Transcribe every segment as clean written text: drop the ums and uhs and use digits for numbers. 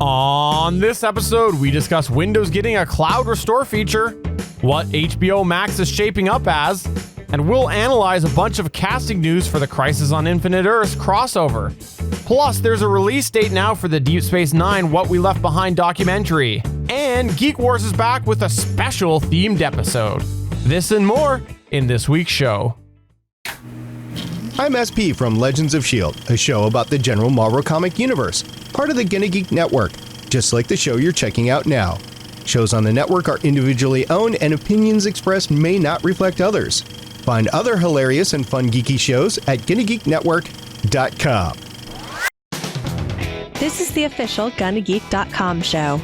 On this episode, we discuss Windows getting a cloud restore feature, what HBO Max is shaping up as, and we'll analyze a bunch of casting news for the Crisis on Infinite Earths crossover. Plus, there's a release date now for the Deep Space Nine What We Left Behind documentary. And Geek Wars is back with a special themed episode. This and more in this week's show. I'm SP from Legends of S.H.I.E.L.D., a show about the general Marvel comic universe, part of the Gonna Geek Network, just like the show you're checking out now. Shows on the network are individually owned and opinions expressed may not reflect others. Find other hilarious and fun geeky shows at GonnaGeekNetwork.com. This is the official GonnaGeek.com show.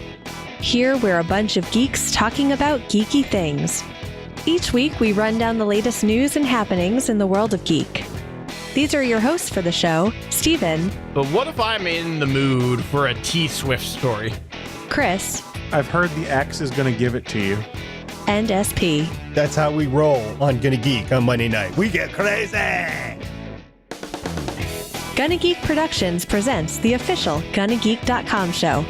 Here we're a bunch of geeks talking about geeky things. Each week we run down the latest news and happenings in the world of geek. These are your hosts for the show, Steven. But what if I'm in the mood for a T-Swift story? Chris. I've heard the X is going to give it to you. And SP. That's how we roll on Gonna Geek on Monday night. We get crazy! Gonna Geek Productions presents the official GonnaGeek.com show.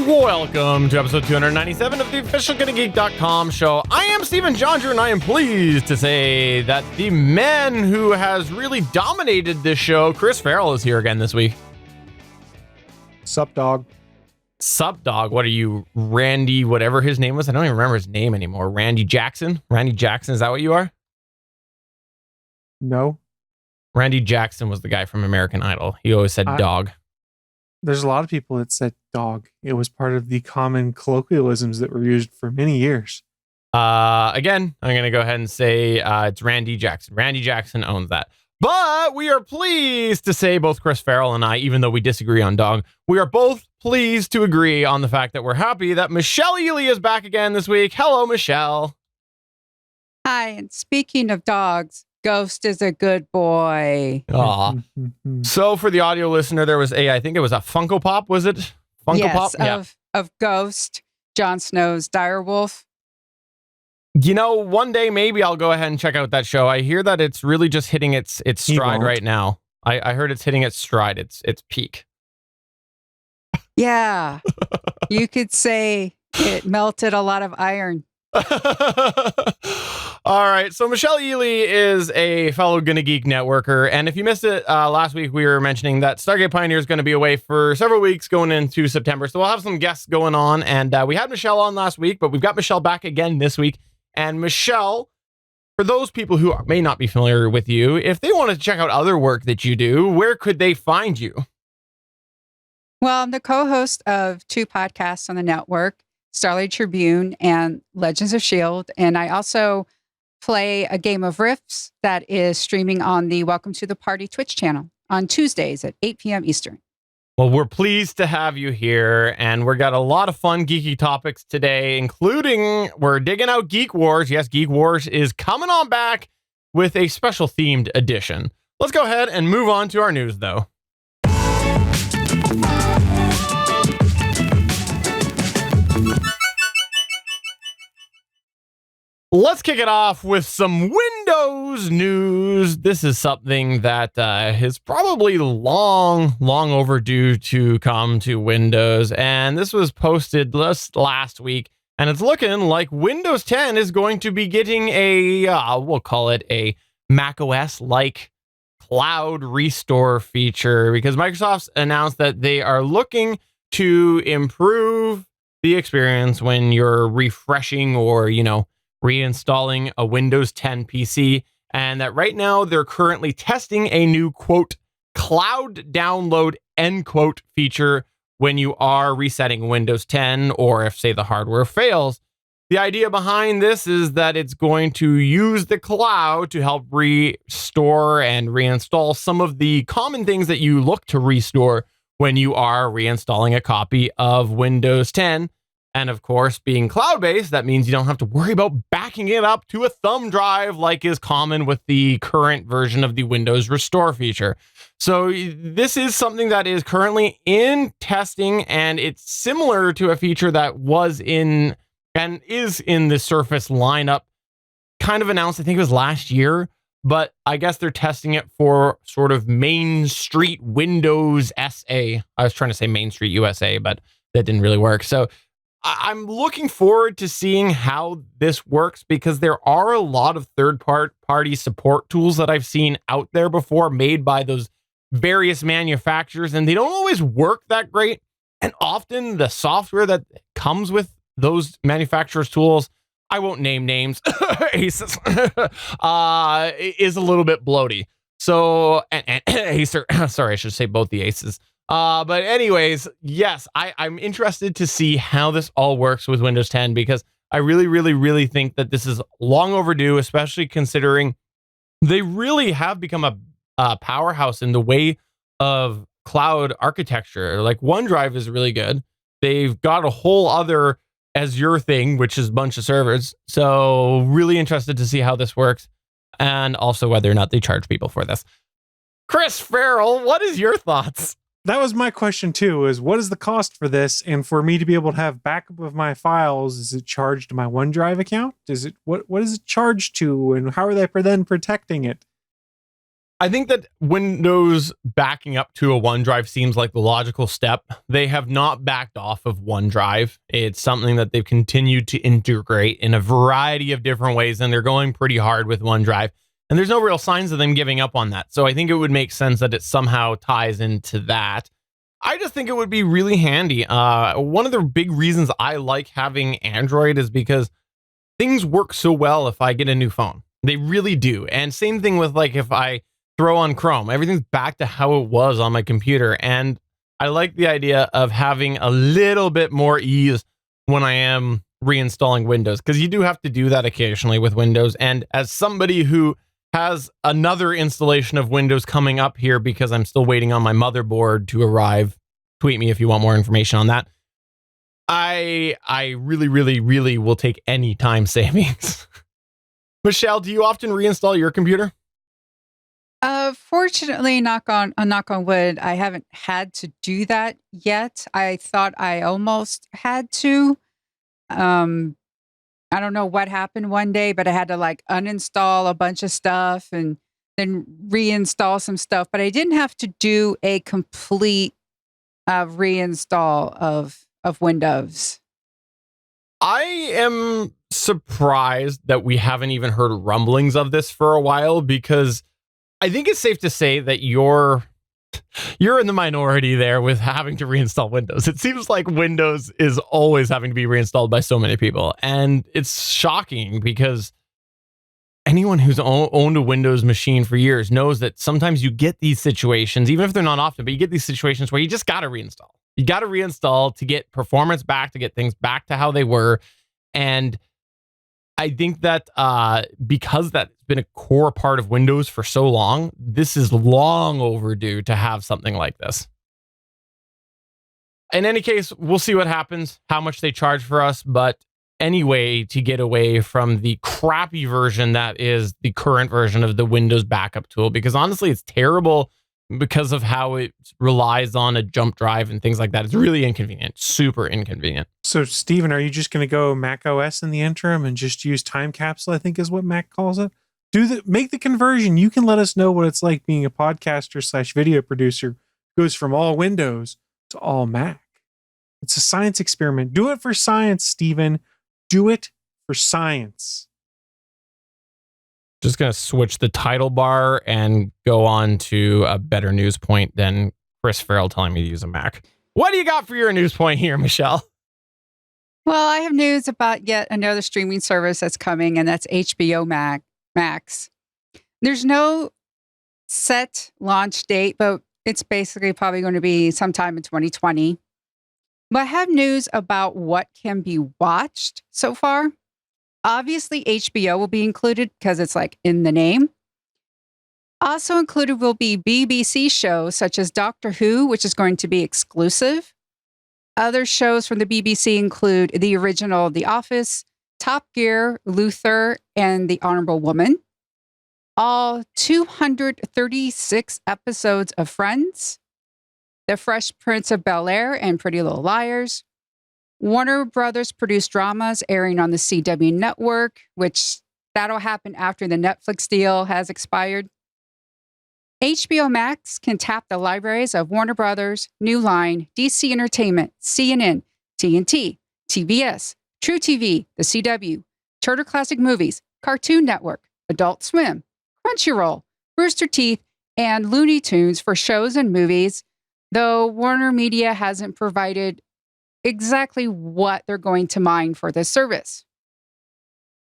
Welcome to episode 297 of the official GonnaGeek.com show. I am Steven Jondrew, and I am pleased to say that the man who has really dominated this show, Chris Ferrell, is here again this week. Sup, dog? Sup, dog? What are you, Randy, whatever his name was? I don't even remember his name anymore. Randy Jackson? Randy Jackson, is that what you are? No. Randy Jackson was the guy from American Idol. He always said dog. There's a lot of people that said dog. It was part of the common colloquialisms that were used for many years. Again, I'm going to go ahead and say it's Randy Jackson. Randy Jackson owns that. But we are pleased to say, both Chris Ferrell and I, even though we disagree on dog, we are both pleased to agree on the fact that we're happy that Michelle Ealey is back again this week. Hello, Michelle. Hi, and speaking of dogs, Ghost is a good boy. Aw. So for the audio listener, there was I think it was a Funko Pop, was it? Funko Pop? Of Ghost, Jon Snow's direwolf. You know, one day maybe I'll go ahead and check out that show. I hear that it's really just hitting its stride right now. I heard it's hitting its stride, its peak. Yeah. You could say it melted a lot of iron. All right, so Michelle Ealey is a fellow Gonna Geek networker, and if you missed it last week, we were mentioning that Stargate Pioneer is going to be away for several weeks going into September, so we'll have some guests going on, and we had Michelle on last week, but we've got Michelle back again this week. And Michelle, for those people who may not be familiar with you, if they want to check out other work that you do, where could they find you? Well, I'm the co-host of two podcasts on the network, Starlight Tribune and Legends of S.H.I.E.L.D., and I also play a game of Riffs that is streaming on the Welcome to the Party Twitch channel on Tuesdays at 8 p.m. Eastern. Well, we're pleased to have you here, and we've got a lot of fun geeky topics today, including we're digging out Geek Wars. Yes, Geek Wars is coming on back with a special themed edition. Let's go ahead and move on to our news, though. Let's kick it off with some Windows news. This is something that is probably long overdue to come to Windows. And this was posted just last week. And it's looking like Windows 10 is going to be getting a, we'll call it a macOS-like cloud restore feature. Because Microsoft's announced that they are looking to improve the experience when you're refreshing or, reinstalling a Windows 10 PC, and that right now they're currently testing a new, quote, cloud download, end quote, feature when you are resetting Windows 10 or if, say, the hardware fails. The idea behind this is that it's going to use the cloud to help restore and reinstall some of the common things that you look to restore when you are reinstalling a copy of Windows 10. And of course, being cloud-based, that means you don't have to worry about backing it up to a thumb drive like is common with the current version of the Windows Restore feature. So this is something that is currently in testing, and it's similar to a feature that was in and is in the Surface lineup, kind of announced, I think it was last year, but I guess they're testing it for sort of Main Street Windows SA. I was trying to say Main Street USA, but that didn't really work. So I'm looking forward to seeing how this works, because there are a lot of third-party support tools that I've seen out there before made by those various manufacturers, and they don't always work that great. And often the software that comes with those manufacturers' tools, I won't name names, Aces, is a little bit bloaty. So, and Acer, sorry, I should say both the Aces. But anyways, yes, I'm interested to see how this all works with Windows 10, because I really, really, really think that this is long overdue, especially considering they really have become a powerhouse in the way of cloud architecture. Like OneDrive is really good. They've got a whole other Azure thing, which is a bunch of servers. So really interested to see how this works, and also whether or not they charge people for this. Chris Ferrell, what is your thoughts? That was my question too, is what is the cost for this? And for me to be able to have backup of my files, is it charged to my OneDrive account? Is it what is it charged to, and how are they then protecting it? I think that Windows backing up to a OneDrive seems like the logical step. They have not backed off of OneDrive. It's something that they've continued to integrate in a variety of different ways, and they're going pretty hard with OneDrive. And there's no real signs of them giving up on that. So I think it would make sense that it somehow ties into that. I just think it would be really handy. One of the big reasons I like having Android is because things work so well if I get a new phone. They really do. And same thing with like if I throw on Chrome, everything's back to how it was on my computer. And I like the idea of having a little bit more ease when I am reinstalling Windows, because you do have to do that occasionally with Windows. And as somebody who has another installation of Windows coming up here, because I'm still waiting on my motherboard to arrive, tweet me if you want more information on that. I really, really, really will take any time savings. Michelle, do you often reinstall your computer? Fortunately, knock on wood, I haven't had to do that yet. I thought I almost had to. I don't know what happened one day, but I had to like uninstall a bunch of stuff and then reinstall some stuff. But I didn't have to do a complete reinstall of Windows. I am surprised that we haven't even heard rumblings of this for a while, because I think it's safe to say that you're in the minority there with having to reinstall Windows. It seems like Windows is always having to be reinstalled by so many people. And it's shocking, because anyone who's owned a Windows machine for years knows that sometimes you get these situations, even if they're not often, but you get these situations where you just got to reinstall. You got to reinstall to get performance back, to get things back to how they were. And I think that because that's been a core part of Windows for so long, this is long overdue to have something like this. In any case, we'll see what happens, how much they charge for us. But anyway, to get away from the crappy version that is the current version of the Windows backup tool, because honestly, it's terrible because of how it relies on a jump drive and things like that. It's really inconvenient, super inconvenient. So, Steven, are you just going to go Mac OS in the interim and just use Time Capsule, I think is what Mac calls it? Make the conversion. You can let us know what it's like being a podcaster / video producer who goes from all Windows to all Mac. It's a science experiment. Do it for science, Steven. Do it for science. Just going to switch the title bar and go on to a better news point than Chris Ferrell telling me to use a Mac. What do you got for your news point here, Michelle? Well, I have news about yet another streaming service that's coming, and that's HBO Max. There's no set launch date, but it's basically probably going to be sometime in 2020. But I have news about what can be watched so far. Obviously, HBO will be included because it's like in the name. Also included will be BBC shows such as Doctor Who, which is going to be exclusive. Other shows from the BBC include the original The Office, Top Gear, Luther, and The Honorable Woman. All 236 episodes of Friends, The Fresh Prince of Bel-Air, and Pretty Little Liars. Warner Brothers produced dramas airing on the CW network, which That'll happen after the Netflix deal has expired. HBO Max can tap the libraries of Warner Brothers, New Line, DC Entertainment, CNN, TNT, TBS, True TV, The CW, Turner Classic Movies, Cartoon Network, Adult Swim, Crunchyroll, Rooster Teeth, and Looney Tunes for shows and movies, though Warner Media hasn't provided exactly what they're going to mine for this service.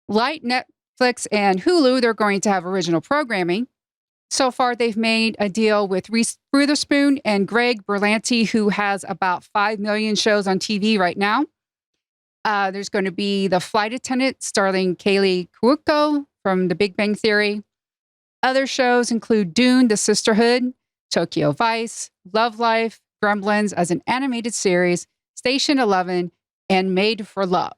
Like Netflix and Hulu, they're going to have original programming. So far, they've made a deal with Reese Witherspoon and Greg Berlanti, who has about 5 million shows on TV right now. There's going to be The Flight Attendant, starring Ealey from The Big Bang Theory. Other shows include Dune, The Sisterhood, Tokyo Vice, Love Life, Gremlins as an animated series, Station 11, and Made for Love.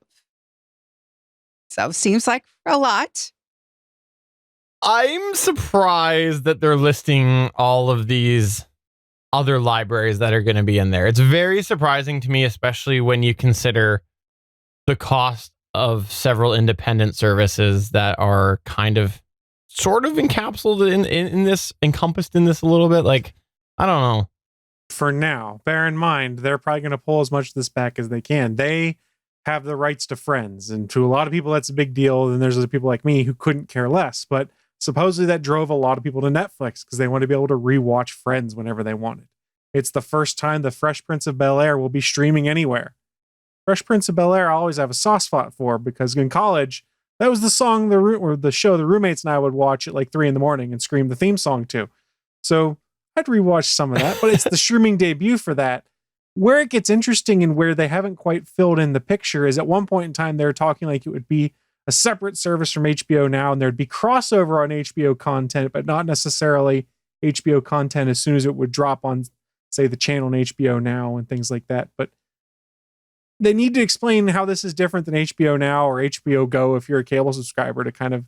So seems like a lot. I'm surprised that they're listing all of these other libraries that are going to be in there. It's very surprising to me, especially when you consider the cost of several independent services that are kind of sort of encapsulated in this, encompassed in this a little bit. Like, I don't know. For now, bear in mind, they're probably going to pull as much of this back as they can. They have the rights to Friends, and to a lot of people, that's a big deal. And there's other people like me who couldn't care less. But supposedly that drove a lot of people to Netflix because they want to be able to rewatch Friends whenever they wanted. It's the first time the Fresh Prince of Bel-Air will be streaming anywhere. Fresh Prince of Bel-Air I always have a soft spot for, because in college, that was the song or the show the roommates and I would watch at like 3 a.m. and scream the theme song to. So I'd rewatch some of that, but it's the streaming debut for that. Where it gets interesting and where they haven't quite filled in the picture is at one point in time, they were talking like it would be a separate service from HBO Now, and there'd be crossover on HBO content, but not necessarily HBO content as soon as it would drop on, say, the channel on HBO Now and things like that. But they need to explain how this is different than HBO Now or HBO Go if you're a cable subscriber, to kind of,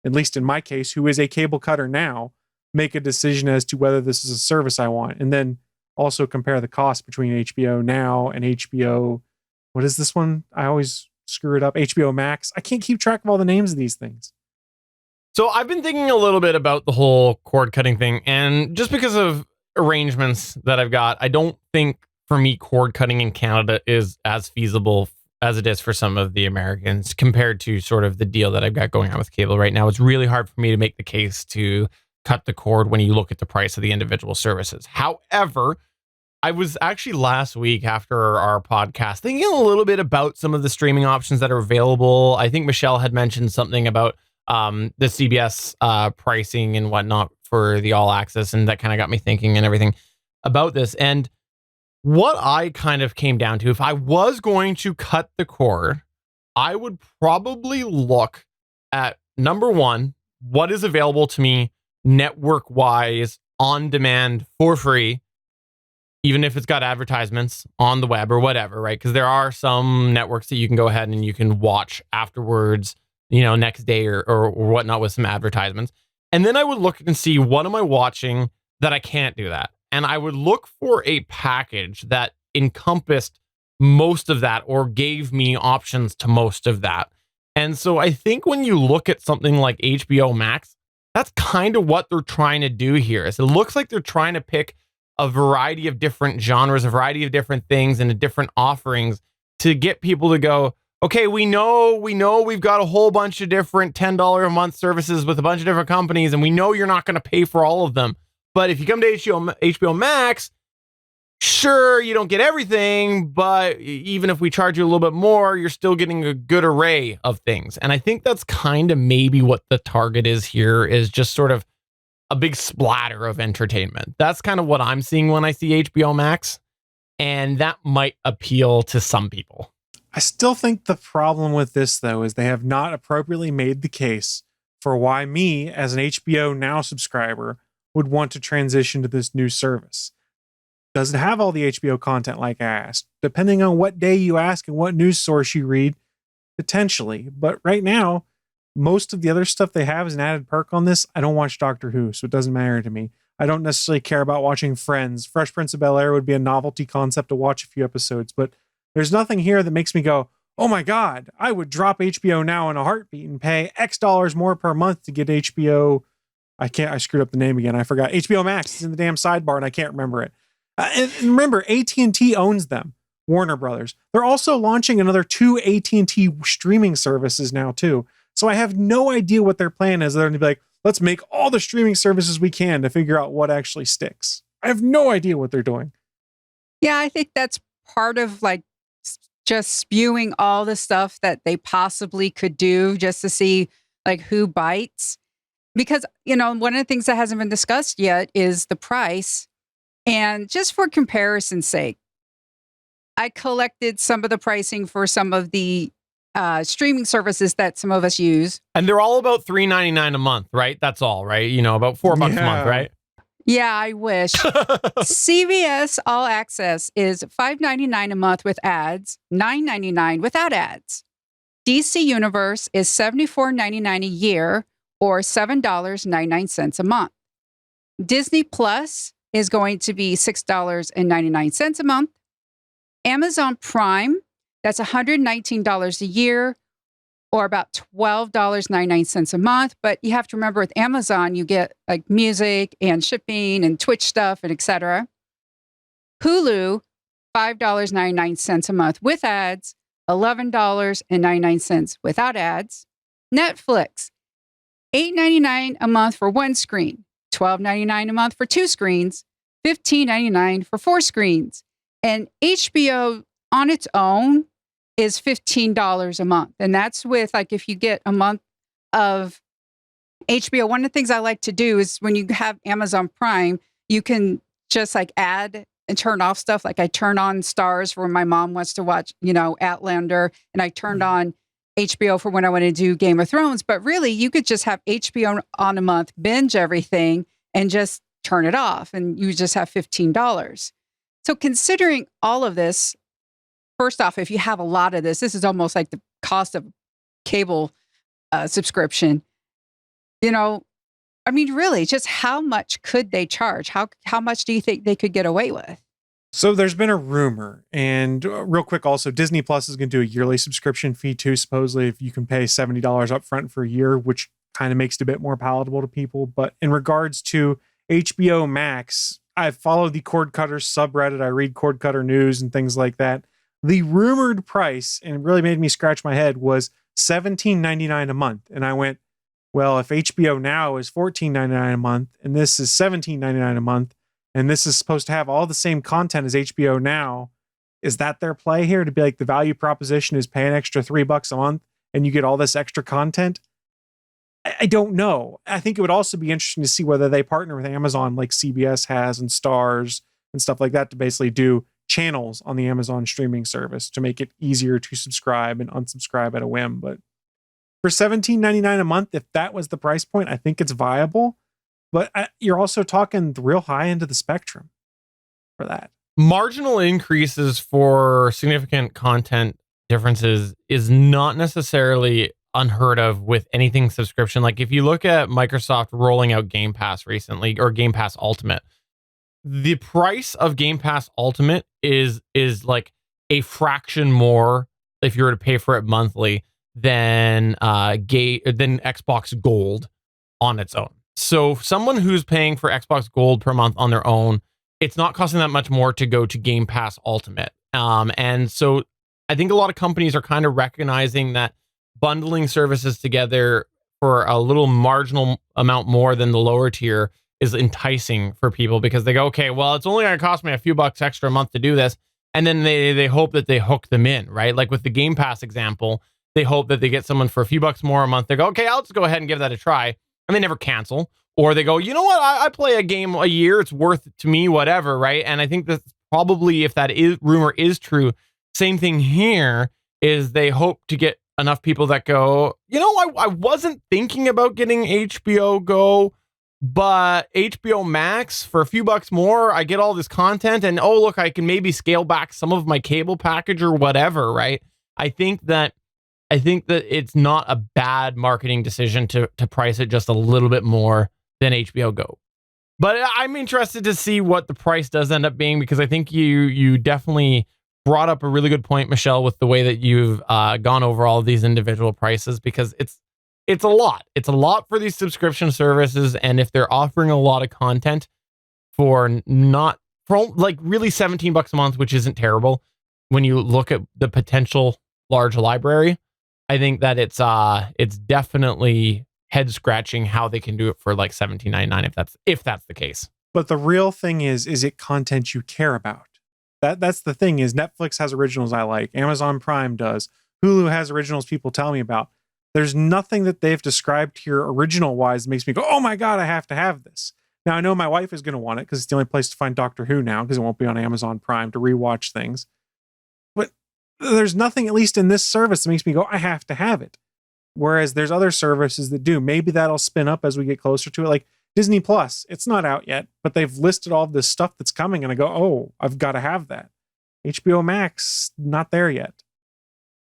at least in my case, who is a cable cutter now, make a decision as to whether this is a service I want. And then also compare the cost between HBO Now and HBO, what is this one? I always screw it up. HBO Max. I can't keep track of all the names of these things. So I've been thinking a little bit about the whole cord cutting thing, and just because of arrangements that I've got, I don't think for me cord cutting in Canada is as feasible as it is for some of the Americans compared to sort of the deal that I've got going on with cable right now. It's really hard for me to make the case to cut the cord when you look at the price of the individual services. However, I was actually last week after our podcast thinking a little bit about some of the streaming options that are available. I think Michelle had mentioned something about the CBS pricing and whatnot for the all access, and that kind of got me thinking and everything about this. And what I kind of came down to, if I was going to cut the cord, I would probably look at, number one, what is available to me network wise on demand for free, even if it's got advertisements on the web or whatever, right? Because there are some networks that you can go ahead and you can watch afterwards, you know, next day or whatnot with some advertisements. And then I would look and see, what am I watching that I can't do that? And I would look for a package that encompassed most of that or gave me options to most of that. And so I think when you look at something like HBO Max, that's kind of what they're trying to do here. Is it looks like they're trying to pick a variety of different genres, a variety of different things and different offerings to get people to go, okay, we know we've got a whole bunch of different $10 a month services with a bunch of different companies, and we know you're not going to pay for all of them. But if you come to HBO Max, sure, you don't get everything, but even if we charge you a little bit more, you're still getting a good array of things. And I think that's kind of maybe what the target is here, is just sort of a big splatter of entertainment. That's kind of what I'm seeing when I see HBO Max, and that might appeal to some people. I still think the problem with this, though, is they have not appropriately made the case for why me, as an HBO Now subscriber, would want to transition to this new service. Does it have all the HBO content like I asked? Depending on what day you ask and what news source you read, potentially. But right now, most of the other stuff they have is an added perk on this. I don't watch Doctor Who, so it doesn't matter to me. I don't necessarily care about watching Friends. Fresh Prince of Bel-Air would be a novelty concept to watch a few episodes, but there's nothing here that makes me go, oh my God, I would drop HBO Now in a heartbeat and pay X dollars more per month to get HBO. I screwed up the name again. I forgot. HBO Max is in the damn sidebar and I can't remember it. And remember, AT&T owns them, Warner Brothers. They're also launching another 2 AT&T streaming services now too. So I have no idea what their plan is. They're going to be like, let's make all the streaming services we can to figure out what actually sticks. I have no idea what they're doing. Yeah, I think that's part of like just spewing all the stuff that they possibly could do just to see like who bites. Because, one of the things that hasn't been discussed yet is the price. And just for comparison's sake, I collected some of the pricing for some of the streaming services that some of us use. And they're all about $3.99 a month, right? That's all, right? About $4 a month, right? Yeah, I wish. CBS All Access is $5.99 a month with ads, $9.99 without ads. DC Universe is $74.99 a year, or $7.99 a month. Disney Plus is going to be $6.99 a month. Amazon Prime, that's $119 a year, or about $12.99 a month. But you have to remember with Amazon, you get like music and shipping and Twitch stuff and etc. Hulu, $5.99 a month with ads, $11.99 without ads. Netflix, $8.99 a month for one screen, $12.99 a month for two screens, $15.99 for four screens. And HBO on its own is $15 a month. And that's with like if you get a month of HBO. One of the things I like to do is when you have Amazon Prime, you can just like add and turn off stuff. Like I turn on Stars for when my mom wants to watch, Outlander, and I turned on HBO for when I want to do Game of Thrones. But really, you could just have HBO on a month, binge everything, and just turn it off. And you just have $15. So considering all of this, first off, if you have a lot of this is almost like the cost of cable subscription. Really, just how much could they charge? How much do you think they could get away with? So there's been a rumor, and real quick also, Disney Plus is going to do a yearly subscription fee too, supposedly if you can pay $70 up front for a year, which kind of makes it a bit more palatable to people. But in regards to HBO Max, I've followed the Cord Cutters subreddit. I read Cord Cutter news and things like that. The rumored price, and it really made me scratch my head, was $17.99 a month. And I went, well, if HBO Now is $14.99 a month, and this is $17.99 a month, and this is supposed to have all the same content as HBO Now, is that their play here? To be like the value proposition is pay an extra $3 a month and you get all this extra content? I don't know. I think it would also be interesting to see whether they partner with Amazon like CBS has and Stars and stuff like that to basically do channels on the Amazon streaming service to make it easier to subscribe and unsubscribe at a whim. But for $17.99 a month, if that was the price point, I think it's viable. But you're also talking the real high end of the spectrum for that. Marginal increases for significant content differences is not necessarily unheard of with anything subscription. Like if you look at Microsoft rolling out Game Pass recently, or Game Pass Ultimate, the price of Game Pass Ultimate is like a fraction more if you were to pay for it monthly than Xbox Gold on its own. So someone who's paying for Xbox Gold per month on their own, it's not costing that much more to go to Game Pass Ultimate. And so I think a lot of companies are kind of recognizing that bundling services together for a little marginal amount more than the lower tier is enticing for people, because they go, okay, well, it's only going to cost me a few bucks extra a month to do this. And then they hope that they hook them in, right? Like with the Game Pass example, they hope that they get someone for a few bucks more a month. They go, okay, I'll just go ahead and give that a try. And they never cancel. Or they go, you know what? I play a game a year. It's worth it to me, whatever, right? And I think that probably, if that rumor is true, same thing here is they hope to get enough people that go, I wasn't thinking about getting HBO Go, but HBO Max for a few bucks more, I get all this content, and oh, look, I can maybe scale back some of my cable package or whatever, right? I think that it's not a bad marketing decision to price it just a little bit more than HBO Go. But I'm interested to see what the price does end up being, because I think you definitely brought up a really good point, Michelle, with the way that you've gone over all of these individual prices, because it's a lot. It's a lot for these subscription services, and if they're offering a lot of content for like really $17 a month, which isn't terrible when you look at the potential large library, I think that it's definitely head scratching how they can do it for like $17.99 if that's the case. But the real thing is it content you care about? That's the thing, is Netflix has originals I like. Amazon Prime does. Hulu has originals people tell me about. There's nothing that they've described here original wise that makes me go, oh my God, I have to have this. Now I know my wife is going to want it because it's the only place to find Doctor Who now, because it won't be on Amazon Prime to rewatch things. But there's nothing, at least in this service, that makes me go, I have to have it. Whereas there's other services that do. Maybe that'll spin up as we get closer to it. Like Disney Plus, it's not out yet, but they've listed all of this stuff that's coming, and I go, oh, I've got to have that. HBO Max, not there yet.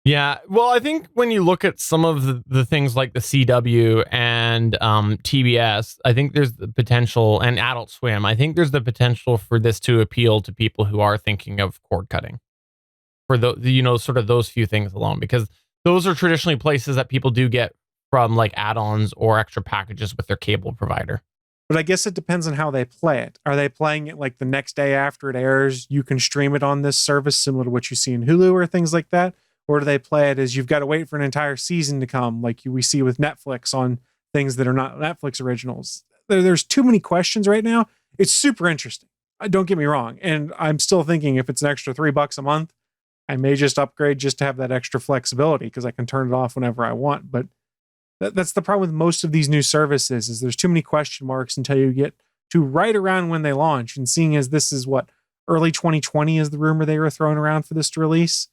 Yeah, well, I think when you look at some of the things like the CW and TBS, I think there's the potential, and Adult Swim, I think there's the potential for this to appeal to people who are thinking of cord cutting. For sort of those few things alone, because those are traditionally places that people do get from like add-ons or extra packages with their cable provider. But I guess it depends on how they play it. Are they playing it like the next day after it airs, you can stream it on this service, similar to what you see in Hulu or things like that? Or do they play it as you've got to wait for an entire season to come, like we see with Netflix on things that are not Netflix originals? There's too many questions right now. It's super interesting. Don't get me wrong. And I'm still thinking if it's an extra $3 a month, I may just upgrade just to have that extra flexibility, because I can turn it off whenever I want. But that's the problem with most of these new services, is there's too many question marks until you get to right around when they launch. And seeing as this is early 2020 is the rumor they were throwing around for this to release.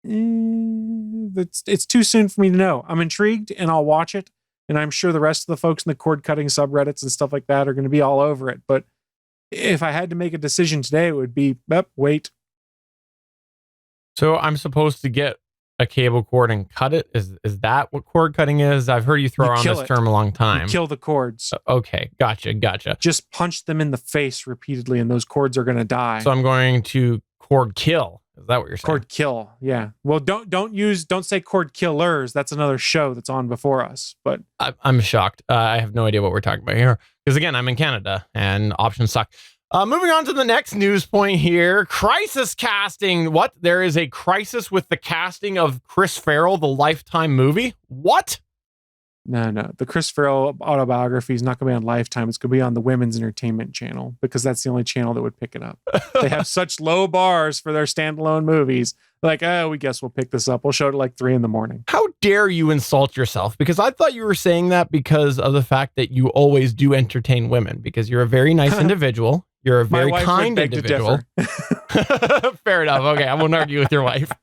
It's too soon for me to know. I'm intrigued and I'll watch it. And I'm sure the rest of the folks in the cord cutting subreddits and stuff like that are going to be all over it. But if I had to make a decision today, it would be, wait. So I'm supposed to get a cable cord and cut it? Is that what cord cutting is? I've heard you throw around this term a long time. You kill the cords. Okay, gotcha. Just punch them in the face repeatedly and those cords are going to die. So I'm going to cord kill. Is that what you're saying? Cord kill, yeah. Well, don't say cord killers. That's another show that's on before us. But I'm shocked. I have no idea what we're talking about here. Because again, I'm in Canada and options suck. Moving on to the next news point here. Crisis casting. What? There is a crisis with the casting of Chris Ferrell, the Lifetime movie? What? No. The Chris Ferrell autobiography is not going to be on Lifetime. It's going to be on the Women's Entertainment Channel, because that's the only channel that would pick it up. They have such low bars for their standalone movies. Like, we guess we'll pick this up. We'll show it at like 3 a.m. How dare you insult yourself? Because I thought you were saying that because of the fact that you always do entertain women, because you're a very nice individual. You're a very kind individual. Fair enough. Okay, I won't argue with your wife.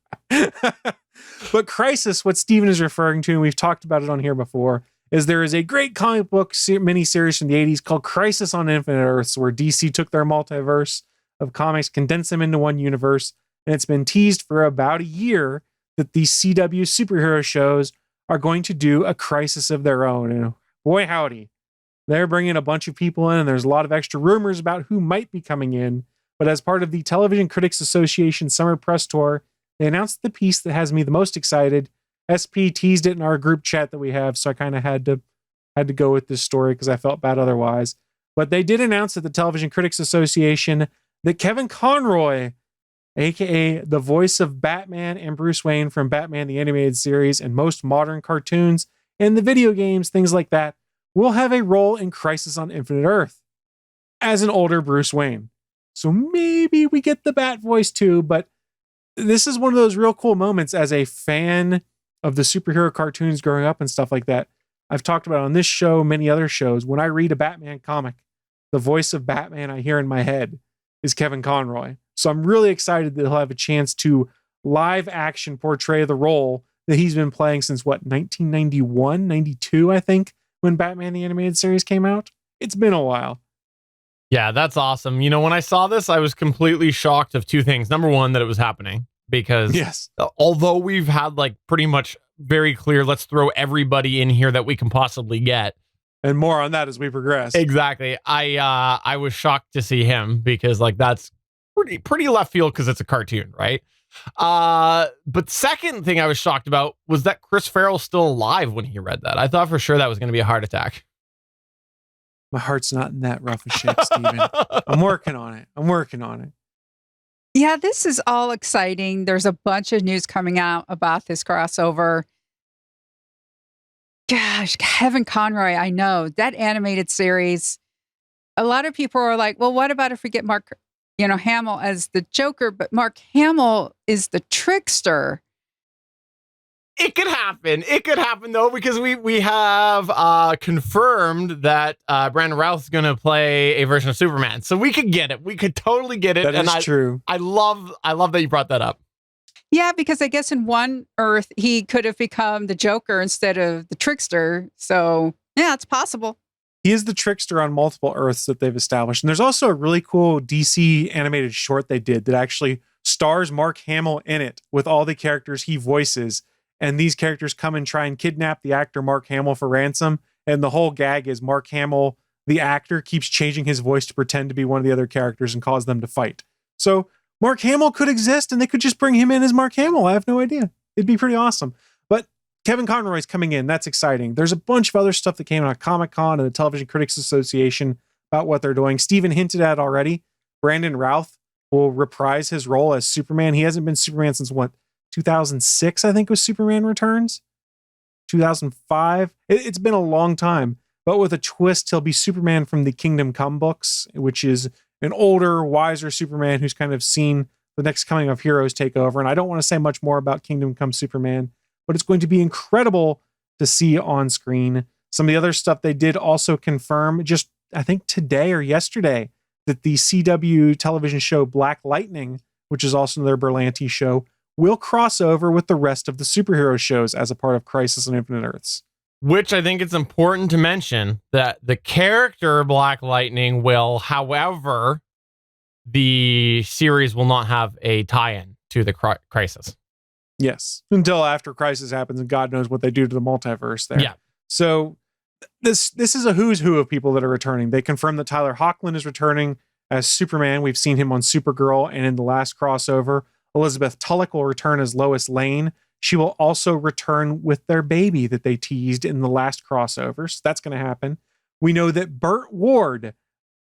But Crisis, what Steven is referring to, and we've talked about it on here before, is there is a great comic book miniseries from the 80s called Crisis on Infinite Earths, where DC took their multiverse of comics, condensed them into one universe, and it's been teased for about a year that these CW superhero shows are going to do a Crisis of their own. And boy, howdy. They're bringing a bunch of people in, and there's a lot of extra rumors about who might be coming in. But as part of the Television Critics Association Summer Press Tour, they announced the piece that has me the most excited. SP teased it in our group chat that we have, so I kind of had to go with this story because I felt bad otherwise. But they did announce at the Television Critics Association that Kevin Conroy, aka the voice of Batman and Bruce Wayne from Batman the Animated Series and most modern cartoons and the video games, things like that, will have a role in Crisis on Infinite Earth as an older Bruce Wayne. So maybe we get the Bat voice too, but this is one of those real cool moments as a fan of the superhero cartoons growing up and stuff like that. I've talked about on this show, many other shows. When I read a Batman comic, the voice of Batman I hear in my head is Kevin Conroy. So I'm really excited that he'll have a chance to live action portray the role that he's been playing since 1991, 92, I think, when Batman the Animated Series came out. It's been a while. Yeah, that's awesome. When I saw this, I was completely shocked of two things. Number one, that it was happening, because although we've had like pretty much very clear, let's throw everybody in here that we can possibly get. And more on that as we progress. Exactly. I was shocked to see him, because like that's pretty left field, because it's a cartoon, right? But second thing I was shocked about was that Chris Ferrell's still alive when he read that. I thought for sure that was going to be a heart attack. My heart's not in that rough a shape, Steven. I'm working on it. Yeah, this is all exciting. There's a bunch of news coming out about this crossover. Gosh, Kevin Conroy, I know that animated series. A lot of people are like, well, what about if we get Mark, Hamill as the Joker, but Mark Hamill is the trickster. It could happen. It could happen though, because we have confirmed that Brandon Routh's going to play a version of Superman, so we could get it. We could totally get it. That is true. I love that you brought that up. Yeah, because I guess in one Earth he could have become the Joker instead of the trickster. So yeah, it's possible. He is the trickster on multiple Earths that they've established. And there's also a really cool DC animated short they did that actually stars Mark Hamill in it with all the characters he voices. And these characters come and try and kidnap the actor Mark Hamill for ransom. And the whole gag is Mark Hamill, the actor, keeps changing his voice to pretend to be one of the other characters and cause them to fight. So Mark Hamill could exist and they could just bring him in as Mark Hamill. I have no idea. It'd be pretty awesome. But Kevin Conroy's coming in. That's exciting. There's a bunch of other stuff that came out of Comic-Con and the Television Critics Association about what they're doing. Steven hinted at already. Brandon Routh will reprise his role as Superman. He hasn't been Superman since 2006, I think was Superman Returns. 2005. It's been a long time. But with a twist, he'll be Superman from the Kingdom Come books, which is an older, wiser Superman who's kind of seen the next coming of heroes take over. And I don't want to say much more about Kingdom Come Superman, but it's going to be incredible to see on screen. Some of the other stuff they did also confirm, just I think today or yesterday, that the CW television show Black Lightning, which is also their Berlanti show, will cross over with the rest of the superhero shows as a part of Crisis on Infinite Earths. Which I think it's important to mention that the character Black Lightning will, however, the series will not have a tie-in to the Crisis. Yes, until after Crisis happens and God knows what they do to the multiverse there. Yeah. So this is a who's who of people that are returning. They confirmed that Tyler Hoechlin is returning as Superman. We've seen him on Supergirl, and in the last crossover, Elizabeth Tulloch will return as Lois Lane. She will also return with their baby that they teased in the last crossover. So that's going to happen. We know that Burt Ward,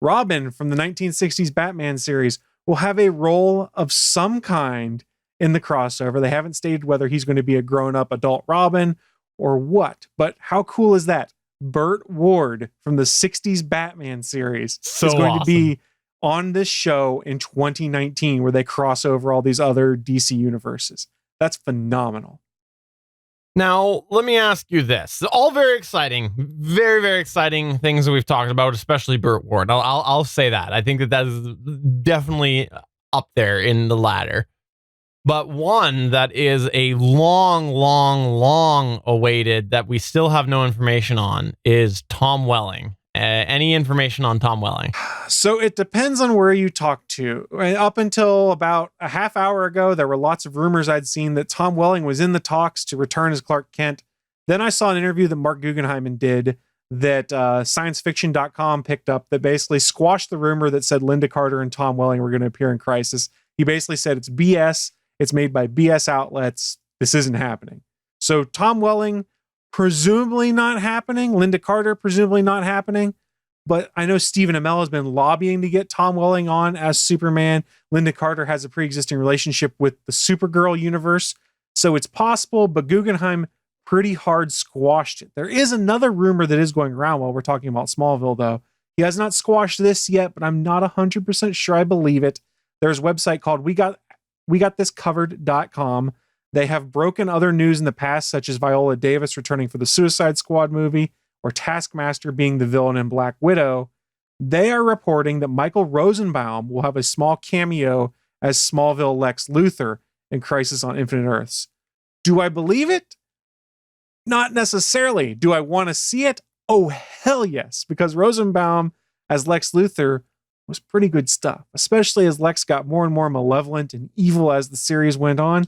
Robin from the 1960s Batman series, will have a role of some kind in the crossover. They haven't stated whether he's going to be a grown-up adult Robin or what. But how cool is that? Burt Ward from the 60s Batman series is going to be on this show in 2019 where they cross over all these other DC universes. That's phenomenal. Now, let me ask you this. All very exciting, very, very exciting things that we've talked about, especially Burt Ward. I'll say that. I think that is definitely up there in the ladder. But one that is a long awaited that we still have no information on is Tom Welling. Any information on Tom Welling? So it depends on where you talk to. Up until about a half hour ago, there were lots of rumors I'd seen that Tom Welling was in the talks to return as Clark Kent. Then I saw an interview that Mark Guggenheim did that sciencefiction.com picked up that basically squashed the rumor that said Linda Carter and Tom Welling were going to appear in Crisis. He basically said it's BS. It's made by BS outlets. This isn't happening. So Tom Welling, presumably not happening. Linda Carter, presumably not happening. But I know Stephen Amell has been lobbying to get Tom Welling on as Superman. Linda Carter has a pre-existing relationship with the Supergirl universe. So it's possible, but Guggenheim pretty hard squashed it. There is another rumor that is going around while we're talking about Smallville, though. He has not squashed this yet, but I'm not 100% sure I believe it. There's a website called WeGotThisCovered.com. They have broken other news in the past, such as Viola Davis returning for the Suicide Squad movie or Taskmaster being the villain in Black Widow. They are reporting that Michael Rosenbaum will have a small cameo as Smallville Lex Luthor in Crisis on Infinite Earths. Do I believe it? Not necessarily. Do I want to see it? Oh, hell yes, because Rosenbaum as Lex Luthor was pretty good stuff, especially as Lex got more and more malevolent and evil as the series went on.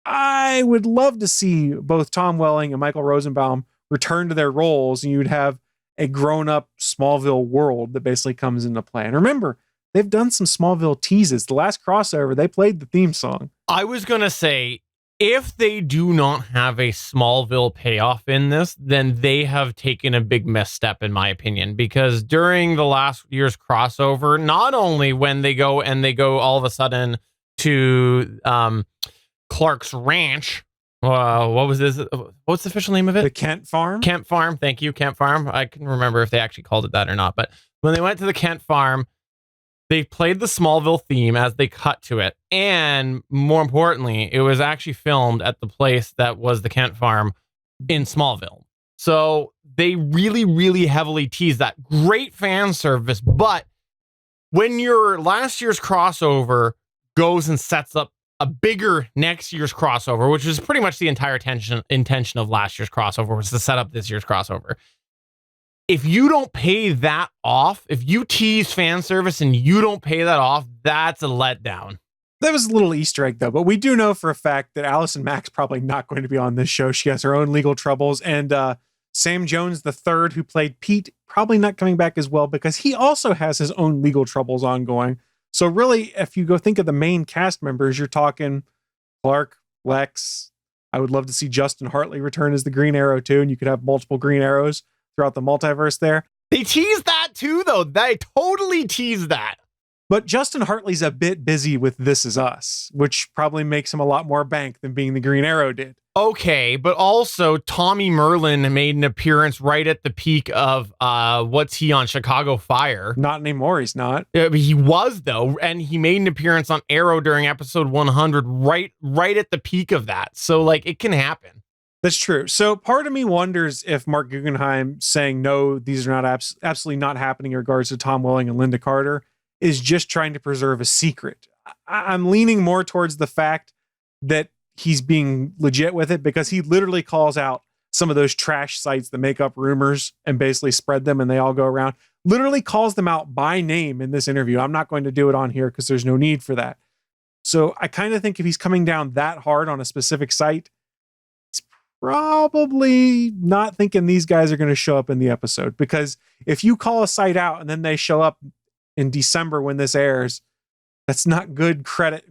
I would love to see both Tom Welling and Michael Rosenbaum return to their roles, and you'd have a grown-up Smallville world that basically comes into play. And remember, they've done some Smallville teases. The last crossover, they played the theme song. I was going to say, if they do not have a Smallville payoff in this, then they have taken a big misstep, in my opinion, because during the last year's crossover, not only when they go all of a sudden to Clark's ranch, what was this? What's the official name of it? The Kent Farm? Kent Farm. Thank you, Kent Farm. I can remember if they actually called it that or not. But when they went to the Kent Farm, they played the Smallville theme as they cut to it. And more importantly, it was actually filmed at the place that was the Kent Farm in Smallville. So they really, really heavily teased that. Great fan service. But when your last year's crossover goes and sets up a bigger next year's crossover, which is pretty much the entire intention of last year's crossover, was to set up this year's crossover. If you don't pay that off, if you tease fan service and you don't pay that off, that's a letdown. That was a little Easter egg, though. But we do know for a fact that Allison Mack's probably not going to be on this show. She has her own legal troubles. And Sam Jones III, who played Pete, probably not coming back as well because he also has his own legal troubles ongoing. So really, if you go think of the main cast members, you're talking Clark, Lex. I would love to see Justin Hartley return as the Green Arrow too, and you could have multiple Green Arrows throughout the multiverse there. They teased that too, though. They totally teased that. But Justin Hartley's a bit busy with This Is Us, which probably makes him a lot more bank than being the Green Arrow did. Okay, but also Tommy Merlin made an appearance right at the peak of what's he on, Chicago Fire? Not anymore, he's not. He was, though, and he made an appearance on Arrow during episode 100 right at the peak of that. So, like, it can happen. That's true. So part of me wonders if Mark Guggenheim saying, no, these are not absolutely not happening in regards to Tom Welling and Linda Carter is just trying to preserve a secret. I'm leaning more towards the fact that he's being legit with it because he literally calls out some of those trash sites that make up rumors and basically spread them and they all go around. Literally calls them out by name in this interview. I'm not going to do it on here because there's no need for that. So I kind of think if he's coming down that hard on a specific site, he's probably not thinking these guys are going to show up in the episode, because if you call a site out and then they show up in December when this airs, that's not good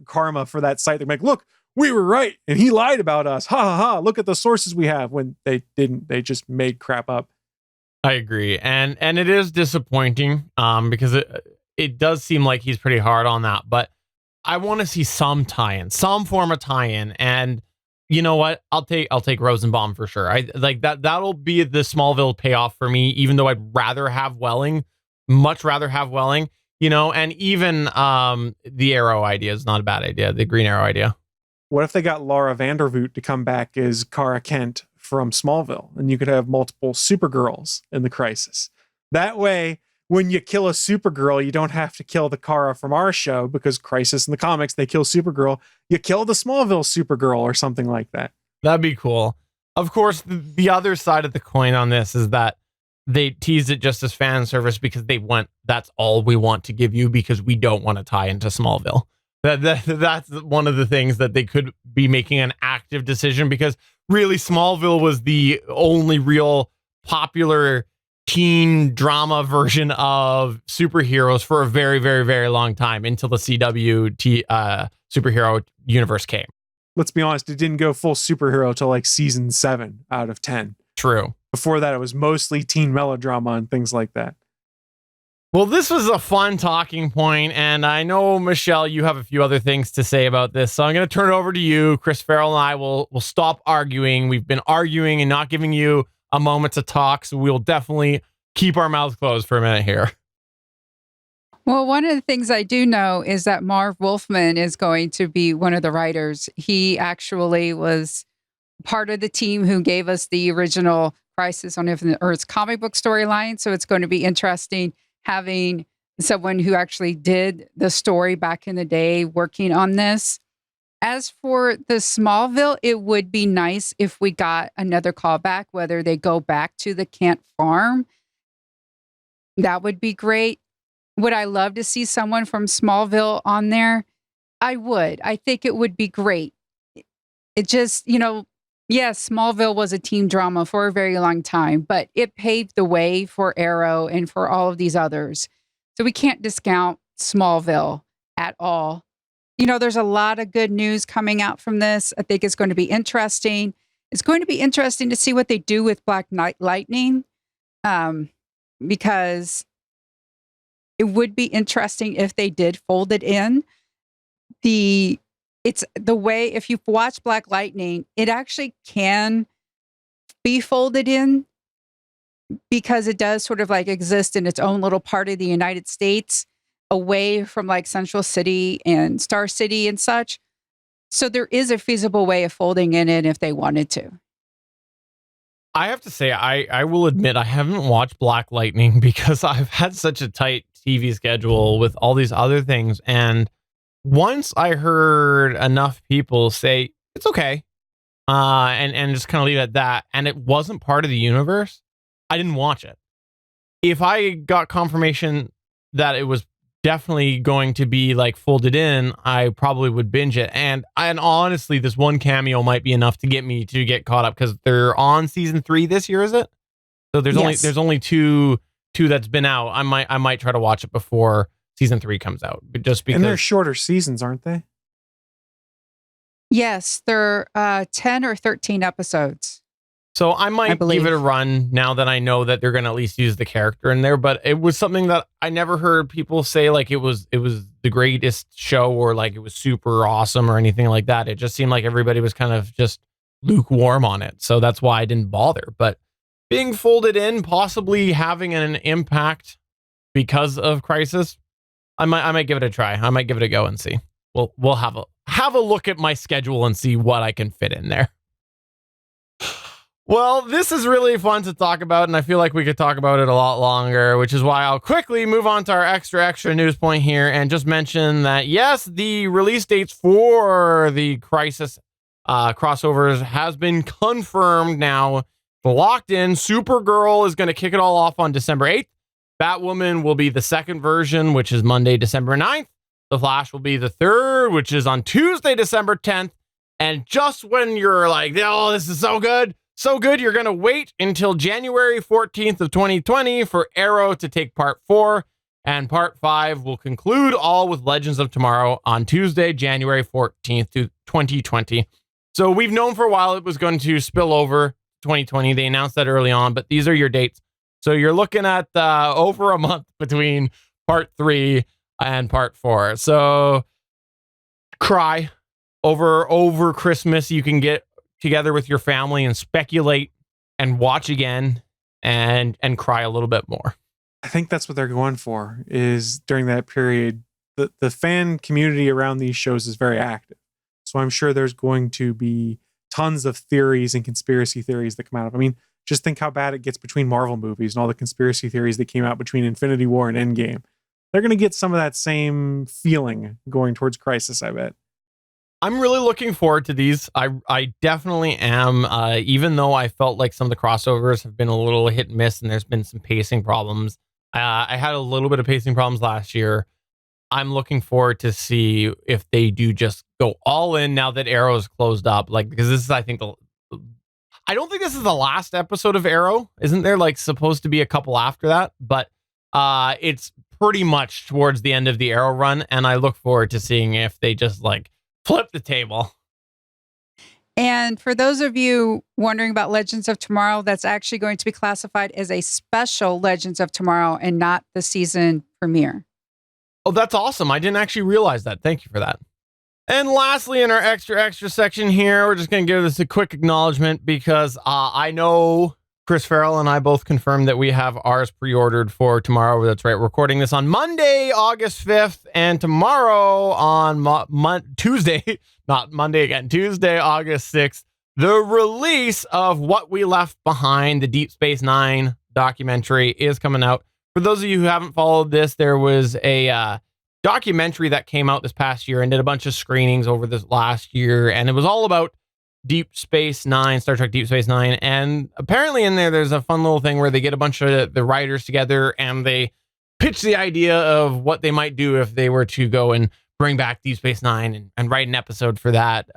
karma for that site. They're like, look, we were right and he lied about us. Ha ha ha. Look at the sources we have, when they didn't. They just made crap up. I agree. And it is disappointing because it does seem like he's pretty hard on that, but I want to see some tie-in, some form of tie-in. And you know what? I'll take Rosenbaum for sure. I like that. That'll be the Smallville payoff for me, even though I'd rather have Welling, much rather have Welling, you know, and even the Arrow idea is not a bad idea. The Green Arrow idea. What if they got Laura Vandervoot to come back as Kara Kent from Smallville, and you could have multiple Supergirls in the Crisis? That way, when you kill a Supergirl, you don't have to kill the Kara from our show, because Crisis in the comics, they kill Supergirl. You kill the Smallville Supergirl or something like that. That'd be cool. Of course, the other side of the coin on this is that they teased it just as fan service because that's all we want to give you because we don't want to tie into Smallville. That's one of the things that they could be making an active decision, because really Smallville was the only real popular teen drama version of superheroes for a very, very, very long time until the CW superhero universe came. Let's be honest, it didn't go full superhero till like season 7 out of 10. True. Before that, it was mostly teen melodrama and things like that. Well, this was a fun talking point, and I know, Michelle, you have a few other things to say about this, so I'm going to turn it over to you. Chris Ferrell and I will stop arguing. We've been arguing and not giving you a moment to talk, so we'll definitely keep our mouths closed for a minute here. Well, one of the things I do know is that Marv Wolfman is going to be one of the writers. He actually was part of the team who gave us the original Crisis on Infinite Earths comic book storyline, so it's going to be interesting having someone who actually did the story back in the day working on this. As for the Smallville, it would be nice if we got another callback, whether they go back to the Kent Farm. That would be great. Would I love to see someone from Smallville on there? I would. I think it would be great. It just, yes, Smallville was a team drama for a very long time, but it paved the way for Arrow and for all of these others. So we can't discount Smallville at all. there's a lot of good news coming out from this. I think it's going to be interesting. It's going to be interesting to see what they do with Black Lightning, because it would be interesting if they did fold it in. It's the way, if you've watched Black Lightning, it actually can be folded in because it does sort of like exist in its own little part of the United States, away from like Central City and Star City and such. So there is a feasible way of folding in it if they wanted to. I have to say, I will admit I haven't watched Black Lightning because I've had such a tight TV schedule with all these other things. And once I heard enough people say it's okay, and just kind of leave it at that, and it wasn't part of the universe, I didn't watch it. If I got confirmation that it was definitely going to be like folded in, I probably would binge it. And honestly, this one cameo might be enough to get me to get caught up because they're on season 3 this year, is it? So there's only two that's been out. I might try to watch it before season 3 comes out, but just because. And they're shorter seasons, aren't they? Yes, they're 10 or 13 episodes. So I might give it a run now that I know that they're going to at least use the character in there. But it was something that I never heard people say like it was the greatest show or like it was super awesome or anything like that. It just seemed like everybody was kind of just lukewarm on it. So that's why I didn't bother. But being folded in, possibly having an impact because of Crisis, I might give it a try. I might give it a go and see. We'll have a look at my schedule and see what I can fit in there. Well, this is really fun to talk about, and I feel like we could talk about it a lot longer, which is why I'll quickly move on to our extra news point here and just mention that, yes, the release dates for the Crisis crossovers has been confirmed now. Locked in. Supergirl is going to kick it all off on December 8th. Batwoman will be the second version, which is Monday, December 9th. The Flash will be the third, which is on Tuesday, December 10th. And just when you're like, oh, this is so good, you're going to wait until January 14th of 2020 for Arrow to take part 4. And part 5 will conclude all with Legends of Tomorrow on Tuesday, January 14th to 2020. So we've known for a while it was going to spill over 2020. They announced that early on, but these are your dates. So you're looking at over a month between part 3 and part 4. So cry over Christmas. You can get together with your family and speculate and watch again and cry a little bit more. I think that's what they're going for, is during that period, the fan community around these shows is very active. So I'm sure there's going to be tons of theories and conspiracy theories that come out of. I mean, just think how bad it gets between Marvel movies and all the conspiracy theories that came out between Infinity War and Endgame. They're going to get some of that same feeling going towards Crisis, I bet. I'm really looking forward to these. I definitely am, even though I felt like some of the crossovers have been a little hit and miss and there's been some pacing problems. I had a little bit of pacing problems last year. I'm looking forward to see if they do just go all in now that Arrow is closed up. Like, because this is, I think, I don't think this is the last episode of Arrow. Isn't there like supposed to be a couple after that? But it's pretty much towards the end of the Arrow run. And I look forward to seeing if they just like flip the table. And for those of you wondering about Legends of Tomorrow, that's actually going to be classified as a special Legends of Tomorrow and not the season premiere. Oh, that's awesome. I didn't actually realize that. Thank you for that. And lastly, in our extra section here, we're just going to give this a quick acknowledgement because I know Chris Ferrell and I both confirmed that we have ours pre-ordered for tomorrow. That's right. We're recording this on Monday, August 5th, and tomorrow on Tuesday, not Monday again, Tuesday, August 6th, the release of What We Left Behind, the Deep Space Nine documentary is coming out. For those of you who haven't followed this, there was a documentary that came out this past year and did a bunch of screenings over this last year, and it was all about Deep Space Nine, Star Trek Deep Space Nine. And apparently in there's a fun little thing where they get a bunch of the writers together and they pitch the idea of what they might do if they were to go and bring back Deep Space Nine and write an episode for that.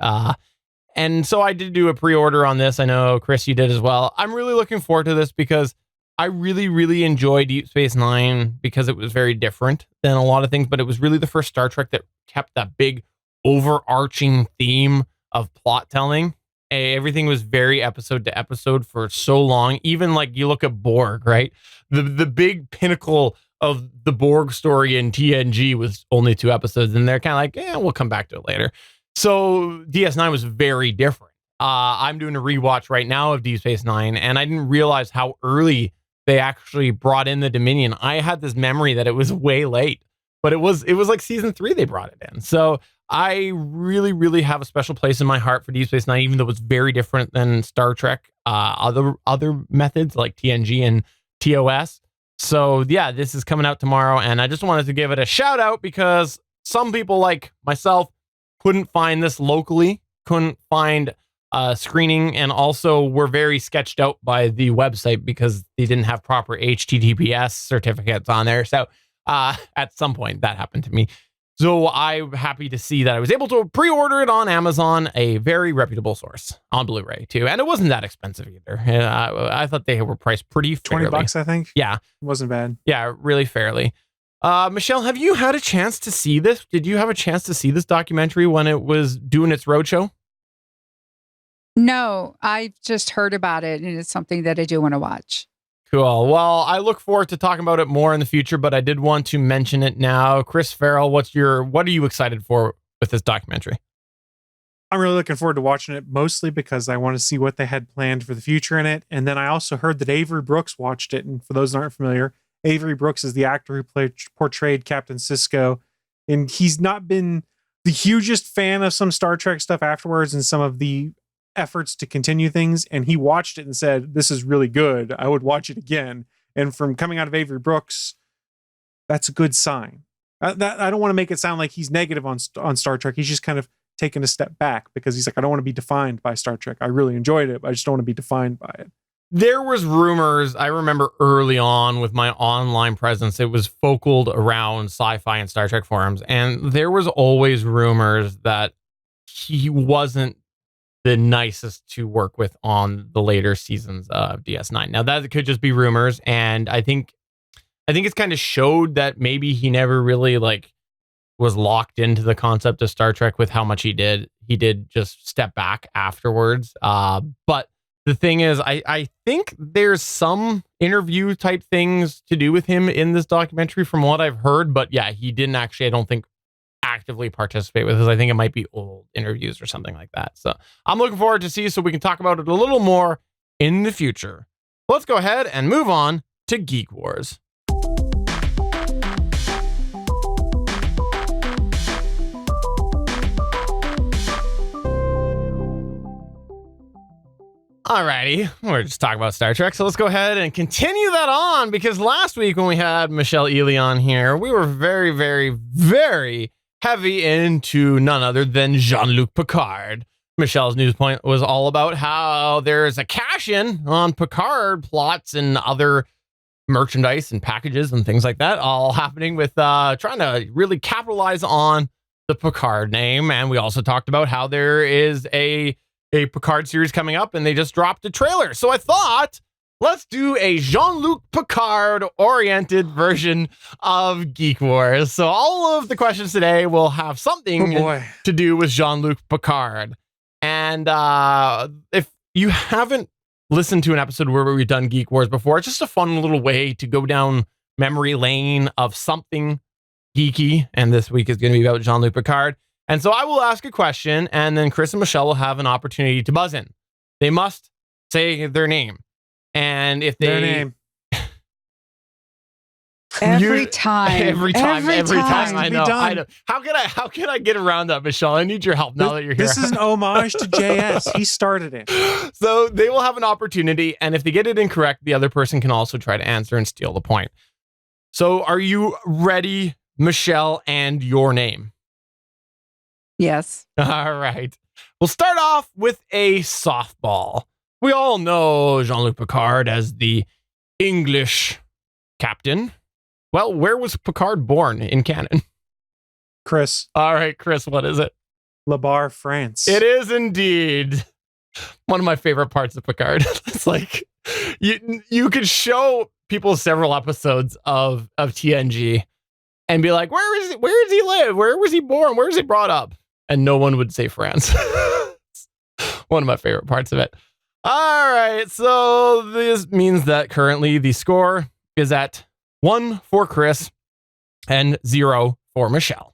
And so I did do a pre-order on this. I know, Chris, you did as well. I'm really looking forward to this because I really, really enjoy Deep Space Nine because it was very different than a lot of things, but it was really the first Star Trek that kept that big overarching theme of plot telling. Everything was very episode to episode for so long. Even like you look at Borg, right? The big pinnacle of the Borg story in TNG was only 2 episodes, and they're kind of like, we'll come back to it later. So DS9 was very different. I'm doing a rewatch right now of Deep Space Nine, and I didn't realize how early they actually brought in the Dominion. I had this memory that it was way late, but it was like season 3 they brought it in. So I really, really have a special place in my heart for Deep Space Nine, even though it's very different than Star Trek, other methods like TNG and TOS. So yeah, this is coming out tomorrow, and I just wanted to give it a shout out because some people like myself couldn't find this locally, couldn't find screening, and also were very sketched out by the website because they didn't have proper HTTPS certificates on there. So at some point that happened to me. So I'm happy to see that I was able to pre-order it on Amazon, a very reputable source, on Blu-ray too. And it wasn't that expensive either. I thought they were priced pretty fairly. $20, I think. Yeah. It wasn't bad. Yeah, really fairly. Michelle, have you had a chance to see this? Did you have a chance to see this documentary when it was doing its roadshow? No, I've just heard about it, and it's something that I do want to watch. Cool. Well, I look forward to talking about it more in the future, but I did want to mention it now. Chris Ferrell, what are you excited for with this documentary? I'm really looking forward to watching it, mostly because I want to see what they had planned for the future in it. And then I also heard that Avery Brooks watched it. And for those that aren't familiar, Avery Brooks is the actor who portrayed Captain Sisko. And he's not been the hugest fan of some Star Trek stuff afterwards and some of the efforts to continue things, and he watched it and said, "This is really good. I would watch it again." And from coming out of Avery Brooks, that's a good sign. I don't want to make it sound like he's negative on Star Trek. He's just kind of taken a step back because he's like, I don't want to be defined by Star Trek. I really enjoyed it, but I just don't want to be defined by it. There was rumors, I remember early on with my online presence, it was focused around sci-fi and Star Trek forums, and there was always rumors that he wasn't the nicest to work with on the later seasons of DS9. Now that could just be rumors, and I think it's kind of showed that maybe he never really was locked into the concept of Star Trek with how much he did. He did just step back afterwards. But the thing is, I think there's some interview type things to do with him in this documentary from what I've heard. But yeah, he didn't actually, I don't think, actively participate with this. I think it might be old interviews or something like that. So I'm looking forward to see so we can talk about it a little more in the future. Let's go ahead and move on to Geek Wars. Alrighty, we're just talking about Star Trek, so let's go ahead and continue that on, because last week when we had Michelle Ealey on here, we were very, very, very heavy into none other than Jean-Luc Picard. Michelle's news point was all about how there's a cash-in on Picard plots and other merchandise and packages and things like that, all happening with trying to really capitalize on the Picard name. And we also talked about how there is a Picard series coming up, and they just dropped a trailer. So I thought, let's do a Jean-Luc Picard oriented version of Geek Wars. So all of the questions today will have something to do with Jean-Luc Picard. And if you haven't listened to an episode where we've done Geek Wars before, it's just a fun little way to go down memory lane of something geeky. And this week is going to be about Jean-Luc Picard. And so I will ask a question, and then Chris and Michelle will have an opportunity to buzz in. They must say their name. And if they... Their name. Every time. I know. How can I get around that, Michelle? I need your help now that you're here. This is an homage to JS. He started it. So they will have an opportunity, and if they get it incorrect, the other person can also try to answer and steal the point. So are you ready, Michelle, and your name? Yes. All right. We'll start off with a softball. We all know Jean-Luc Picard as the English captain. Well, where was Picard born in canon? Chris. All right, Chris, what is it? La Barre, France. It is indeed one of my favorite parts of Picard. It's like you could show people several episodes of TNG and be like, where does he live? Where was he born? Where was he brought up? and no one would say France. One of my favorite parts of it. All right, so this means that currently the score is at 1 for Chris and 0 for Michelle.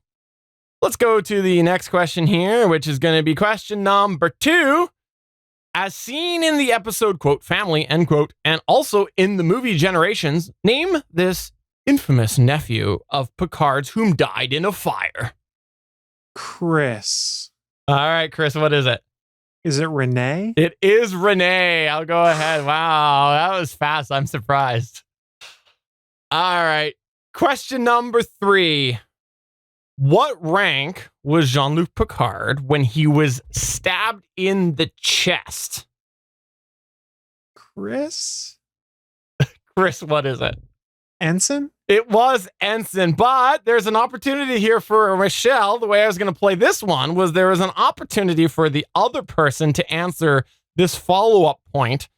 Let's go to the next question here, which is going to be question number 2. As seen in the episode, quote, family, end quote, and also in the movie Generations, name this infamous nephew of Picard's whom died in a fire. Chris. All right, Chris, what is it? Is it Renee? It is Renee. I'll go ahead. Wow, that was fast. I'm surprised. All right. Question number 3. What rank was Jean-Luc Picard when he was stabbed in the chest? Chris? Chris, what is it? Ensign? It was Ensign, but there's an opportunity here for Michelle. The way I was going to play this one was there was an opportunity for the other person to answer this follow-up point.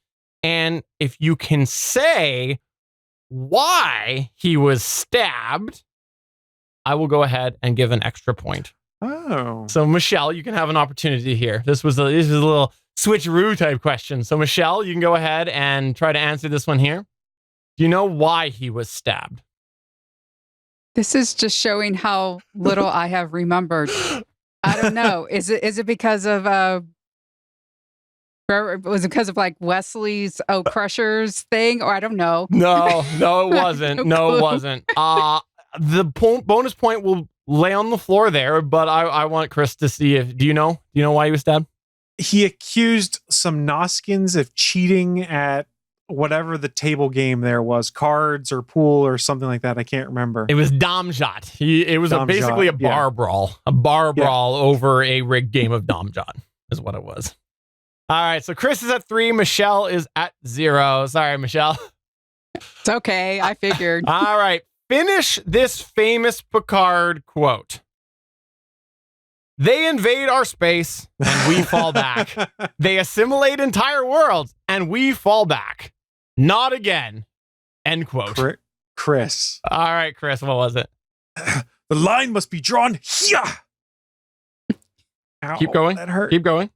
And if you can say why he was stabbed, I will go ahead and give an extra point. Oh. So, Michelle, you can have an opportunity here. This was a little switcheroo type question. So, Michelle, you can go ahead and try to answer this one here. Do you know why he was stabbed? This is just showing how little I have remembered. I don't know. Is it because of was it because of like Wesley's Crushers thing, or I don't know? No, it wasn't. No it clue. wasn't. The bonus point will lay on the floor there, but I want Chris to see if do you know why he was stabbed? He accused some Noskins of cheating at whatever the table game there was, cards or pool or something like that. I can't remember. It was Domjot. It was basically a bar brawl. A bar brawl over a rigged game of Domjot is what it was. All right, so Chris is at 3. Michelle is at 0. Sorry, Michelle. It's okay. I figured. All right, finish this famous Picard quote. They invade our space and we fall back. They assimilate entire worlds and we fall back. Not again. End quote. Chris. All right, Chris, what was it? The line must be drawn here. Ow, Keep going. That hurt. Keep going.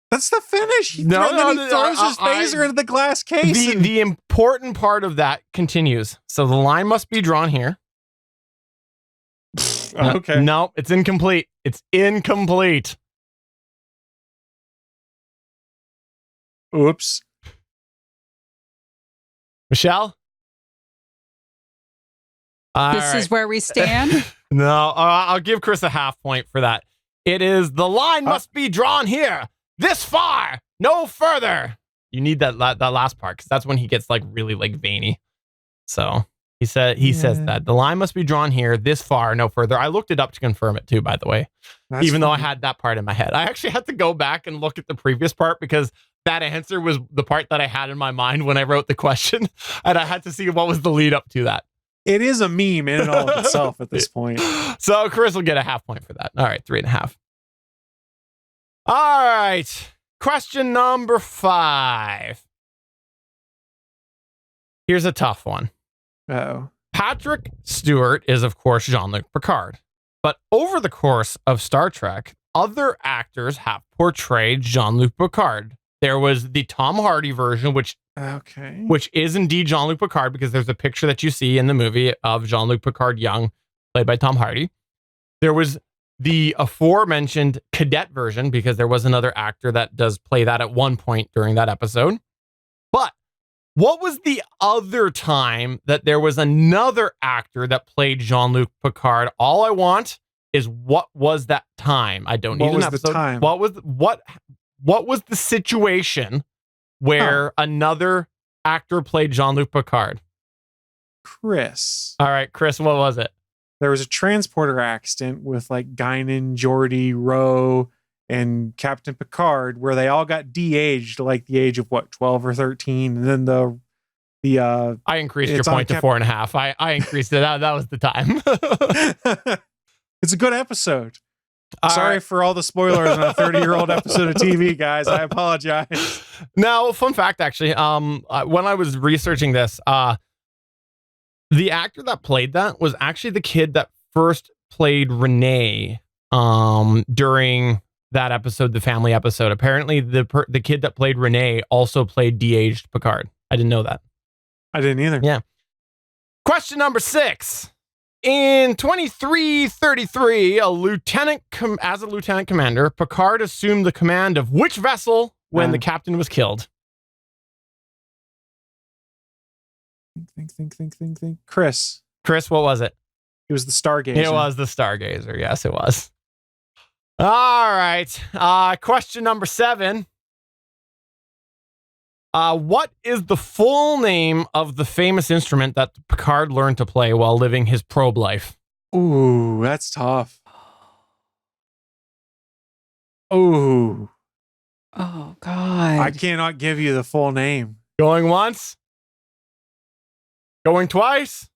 That's the finish. He throws his phaser into the glass case. The important part of that continues. So the line must be drawn here. Okay. No, it's incomplete. It's incomplete. Oops. Michelle? This is where we stand. No, I'll give Chris a half point for that. It is the line must be drawn here. This far, no further. You need that last part because that's when he gets like really like veiny. So he says that the line must be drawn here, this far, no further. I looked it up to confirm it too, by the way. Even though I had that part in my head, I actually had to go back and look at the previous part because that answer was the part that I had in my mind when I wrote the question, and I had to see what was the lead up to that. It is a meme in and of itself at this point. So Chris will get a half point for that. All right, 3.5. All right. Question number 5. Here's a tough one. Uh-oh. Patrick Stewart is, of course, Jean-Luc Picard. But over the course of Star Trek, other actors have portrayed Jean-Luc Picard. There was the Tom Hardy version, which is indeed Jean-Luc Picard, because there's a picture that you see in the movie of Jean-Luc Picard young, played by Tom Hardy. There was the aforementioned cadet version, because there was another actor that does play that at one point during that episode. But what was the other time that there was another actor that played Jean-Luc Picard? All I want is what was that time? I don't need an episode. The time? What was the situation where another actor played Jean-Luc Picard? Chris. All right, Chris, what was it? There was a transporter accident with like Guinan, Geordi, Rowe, and Captain Picard, where they all got de-aged to like the age of 12 or 13. And then the I increased your point to 4.5. I increased it. That was the time. It's a good episode. Sorry for all the spoilers on a 30-year-old episode of TV, guys. I apologize. Now, fun fact, actually, when I was researching this, the actor that played that was actually the kid that first played Renee during that episode, the family episode. Apparently, the kid that played Renee also played de-aged Picard. I didn't know that. I didn't either. Yeah. Question number 6. In 2333, as a lieutenant commander, Picard assumed the command of which vessel when the captain was killed? Think. Chris, what was it? it was the Stargazer. It was the Stargazer. Yes, it was. All right. Question number 7. What is the full name of the famous instrument that Picard learned to play while living his probe life? Ooh, that's tough. Ooh, Oh, God. I cannot give you the full name. Going once? Going twice?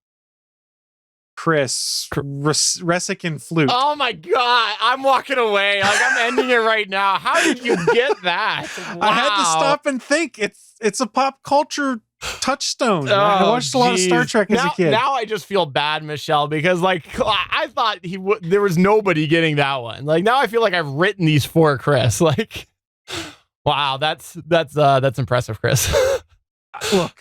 Chris, Resican flute. Oh my God. I'm walking away. Like, I'm ending it right now. How did you get that? Wow. I had to stop and think. It's a pop culture touchstone. I watched a lot of Star Trek as a kid. Now I just feel bad, Michelle, because like I thought there was nobody getting that one. Like now I feel like I've written these for Chris. Like, wow, that's impressive, Chris. Look,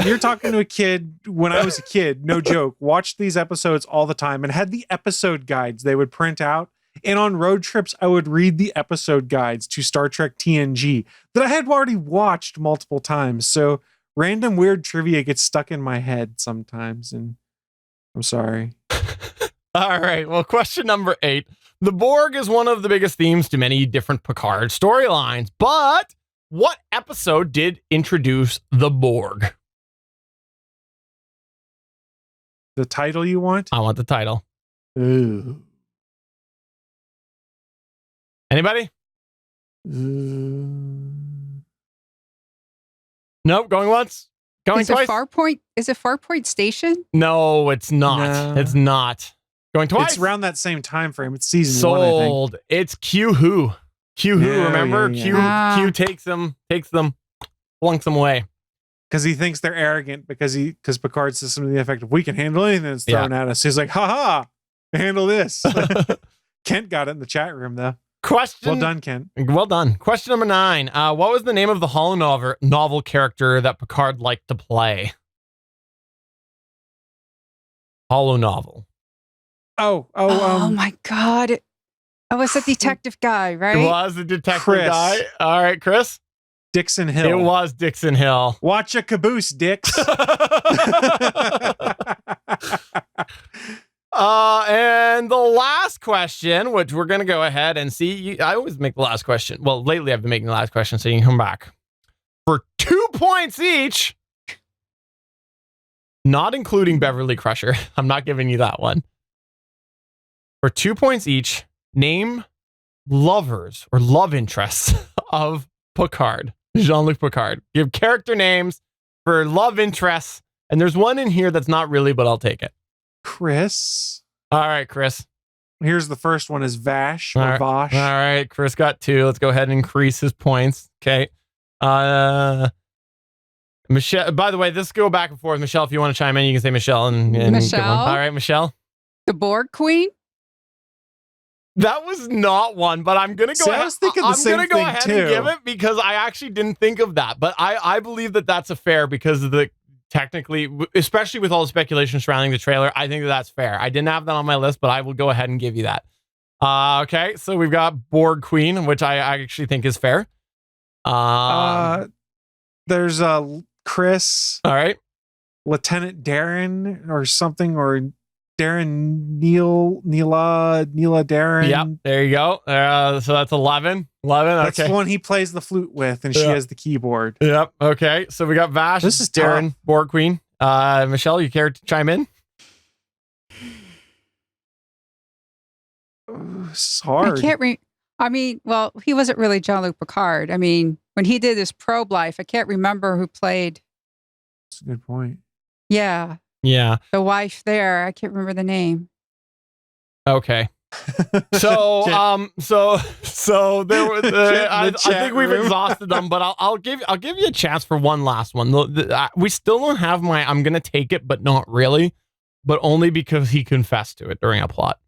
you're talking to a kid when I was a kid, no joke, watched these episodes all the time and had the episode guides they would print out. And on road trips, I would read the episode guides to Star Trek TNG that I had already watched multiple times. So random weird trivia gets stuck in my head sometimes. And I'm sorry. All right. Well, question number 8. The Borg is one of the biggest themes to many different Picard storylines, but what episode did introduce the Borg? The title you want? I want the title. Ooh. Anybody? Nope. Going once? Going twice? Is it Farpoint Station? No, it's not. No. It's not. Going twice? It's around that same time frame. It's season 1, I think. Sold. It's Q Who. Q Who, Yeah, remember? yeah. Q takes them, flunks them away. Because he thinks they're arrogant because Picard says something to the effect of, we can handle anything that's thrown at us. He's like, haha, handle this. Kent got it in the chat room, though. Well done, Kent. Well done. Question number 9. What was the name of the holonovel character that Picard liked to play? Holonovel. Oh my God. Oh, it's a detective guy, right? It was the detective Chris. guy. All right, Chris. Dixon Hill. It was Dixon Hill. Watch a caboose, Dix. And the last question, which we're going to go ahead and see. I always make the last question. Well, lately I've been making the last question, so you can come back. For 2 points each, not including Beverly Crusher. I'm not giving you that one. For 2 points each, name lovers or love interests of Picard. Jean-Luc Picard. Give character names for love interests. And there's one in here that's not really, but I'll take it. Chris. All right, Chris. Here's the first one is Vash or All right. Vosh. All right, Chris got 2. Let's go ahead and increase his points. Okay. Michelle, by the way, this go back and forth. Michelle, if you want to chime in, you can say Michelle and Michelle? All right, Michelle. The Borg Queen? That was not one, but I'm gonna go. See, I was thinking the same I'm gonna go thing, ahead too. and give it because I actually didn't think of that. But I believe that that's a fair because of the technically, especially with all the speculation surrounding the trailer. I think that's fair. I didn't have that on my list, but I will go ahead and give you that. Okay, so we've got Borg Queen, which I actually think is fair. There's Chris. All right. Lieutenant Darren or something, or Darren Neela Darren. Yep, there you go. So that's 11. 11, That's okay. the one he plays the flute with, and she has the keyboard. Yep, okay. So we got Vash, This is Darren, tough. Borg Queen. Michelle, you care to chime in? It's hard. I can't well, he wasn't really Jean-Luc Picard. I mean, when he did his probe life, I can't remember who played. That's a good point. Yeah, Yeah. the wife there. I can't remember the name. Okay. So so there was I think we've exhausted them, but I'll give you a chance for one last one. We still don't have my I'm gonna take it, but not really, but only because he confessed to it during a plot.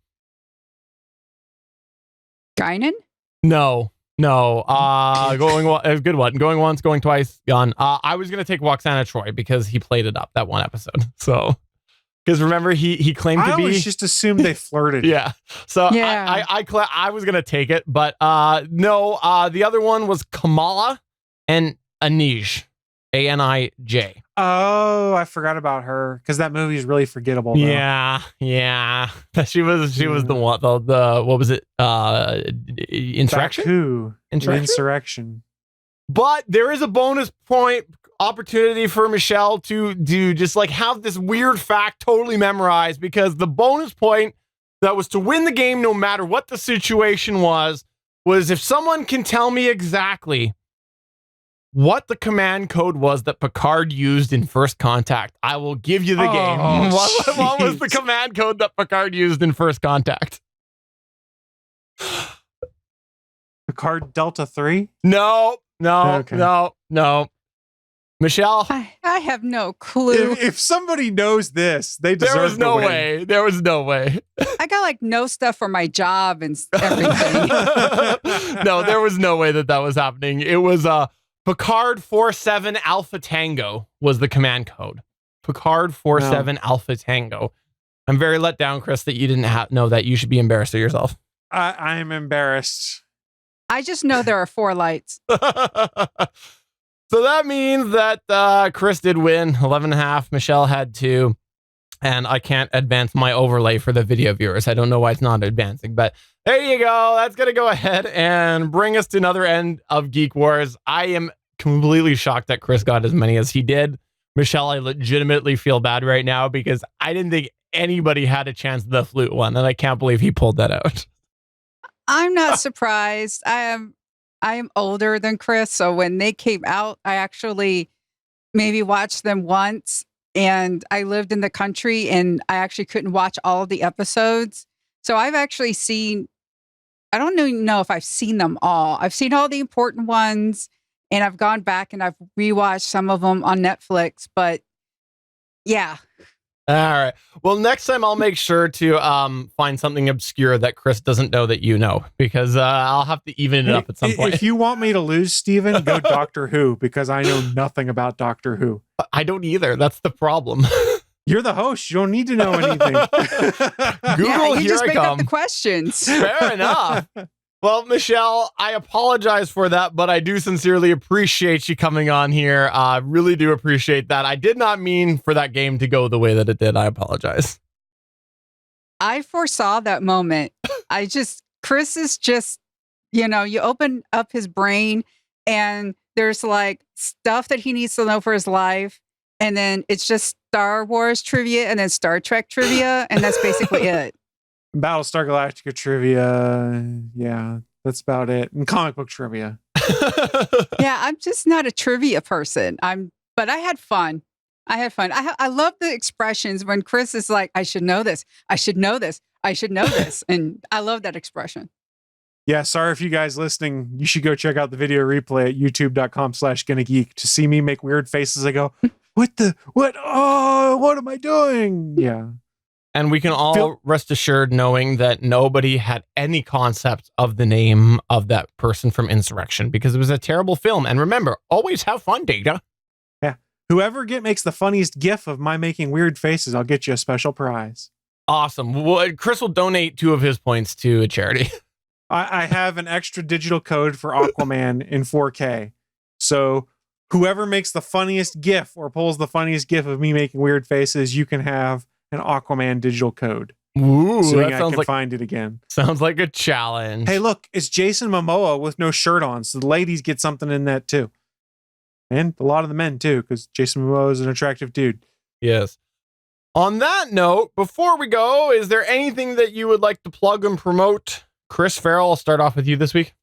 Trinan? No. A good one. Going once, going twice, gone. I was gonna take Waxana Troy because he played it up that one episode. So, because remember he claimed to be. I always just assumed they flirted. Yeah. So Yeah. I was gonna take it, but no. The other one was Kamala and Anij, Anij. Oh, I forgot about her because that movie is really forgettable. Though. Yeah. She was the one. The what was it? Insurrection. Baku. Insurrection? Insurrection. But there is a bonus point opportunity for Michelle to do just like have this weird fact totally memorized, because the bonus point that was to win the game no matter what the situation was if someone can tell me exactly what the command code was that Picard used in First Contact, I will give you the game. What was the command code that Picard used in First Contact? Picard Delta 3? No. Michelle? I have no clue. If somebody knows this, they deserve There was no to win. way. There was no way. I got like no stuff for my job and everything. No, there was no way that was happening. It was Picard 47 Alpha Tango was the command code. Picard 47 Alpha Tango. I'm very let down, Chris, that you didn't know that. You should be embarrassed of yourself. I am embarrassed. I just know there are 4 lights. So that means that Chris did win 11.5. Michelle had 2. And I can't advance my overlay for the video viewers. I don't know why it's not advancing, but there you go. That's going to go ahead and bring us to another end of Geek Wars. I am completely shocked that Chris got as many as he did. Michelle, I legitimately feel bad right now because I didn't think anybody had a chance at the flute one, and I can't believe he pulled that out. I'm not surprised. I am older than Chris, so when they came out, I actually maybe watched them once. And I lived in the country and I actually couldn't watch all of the episodes. So I've actually seen, I don't even know if I've seen them all. I've seen all the important ones and I've gone back and I've rewatched some of them on Netflix. But yeah. All right. Well, next time I'll make sure to find something obscure that Chris doesn't know that you know, because I'll have to even it up at some point. If you want me to lose, Steven, go Doctor Who, because I know nothing about Doctor Who. I don't either. That's the problem. You're the host. You don't need to know anything. Google, yeah, you here just I make come. up the questions. Fair enough. Well, Michelle, I apologize for that, but I do sincerely appreciate you coming on here. I really do appreciate that. I did not mean for that game to go the way that it did. I apologize. I foresaw that moment. Chris is just, you open up his brain and there's like stuff that he needs to know for his life. And then it's just Star Wars trivia and then Star Trek trivia. And that's basically it. Battlestar Galactica trivia. Yeah, that's about it. And comic book trivia. Yeah, I'm just not a trivia person. But I had fun. I love the expressions when Chris is like, I should know this. I should know this. I should know this. And I love that expression. Yeah, sorry if you guys listening, you should go check out the video replay at youtube.com/GonnaGeek to see me make weird faces. I go, what? Oh, what am I doing? Yeah. And we can all rest assured knowing that nobody had any concept of the name of that person from Insurrection because it was a terrible film. And remember, always have fun, Data. Yeah. Whoever makes the funniest gif of my making weird faces, I'll get you a special prize. Awesome. Well, Chris will donate 2 of his points to a charity. I have an extra digital code for Aquaman in 4K. So whoever makes the funniest gif or pulls the funniest gif of me making weird faces, you can have an Aquaman digital code. Ooh, Assuming that I sounds can like find it again. Sounds like a challenge. Hey, look, it's Jason Momoa with no shirt on, so the ladies get something in that too. And a lot of the men too, because Jason Momoa is an attractive dude. Yes. On that note, before we go, is there anything that you would like to plug and promote? Chris, Ferrell, I'll start off with you this week.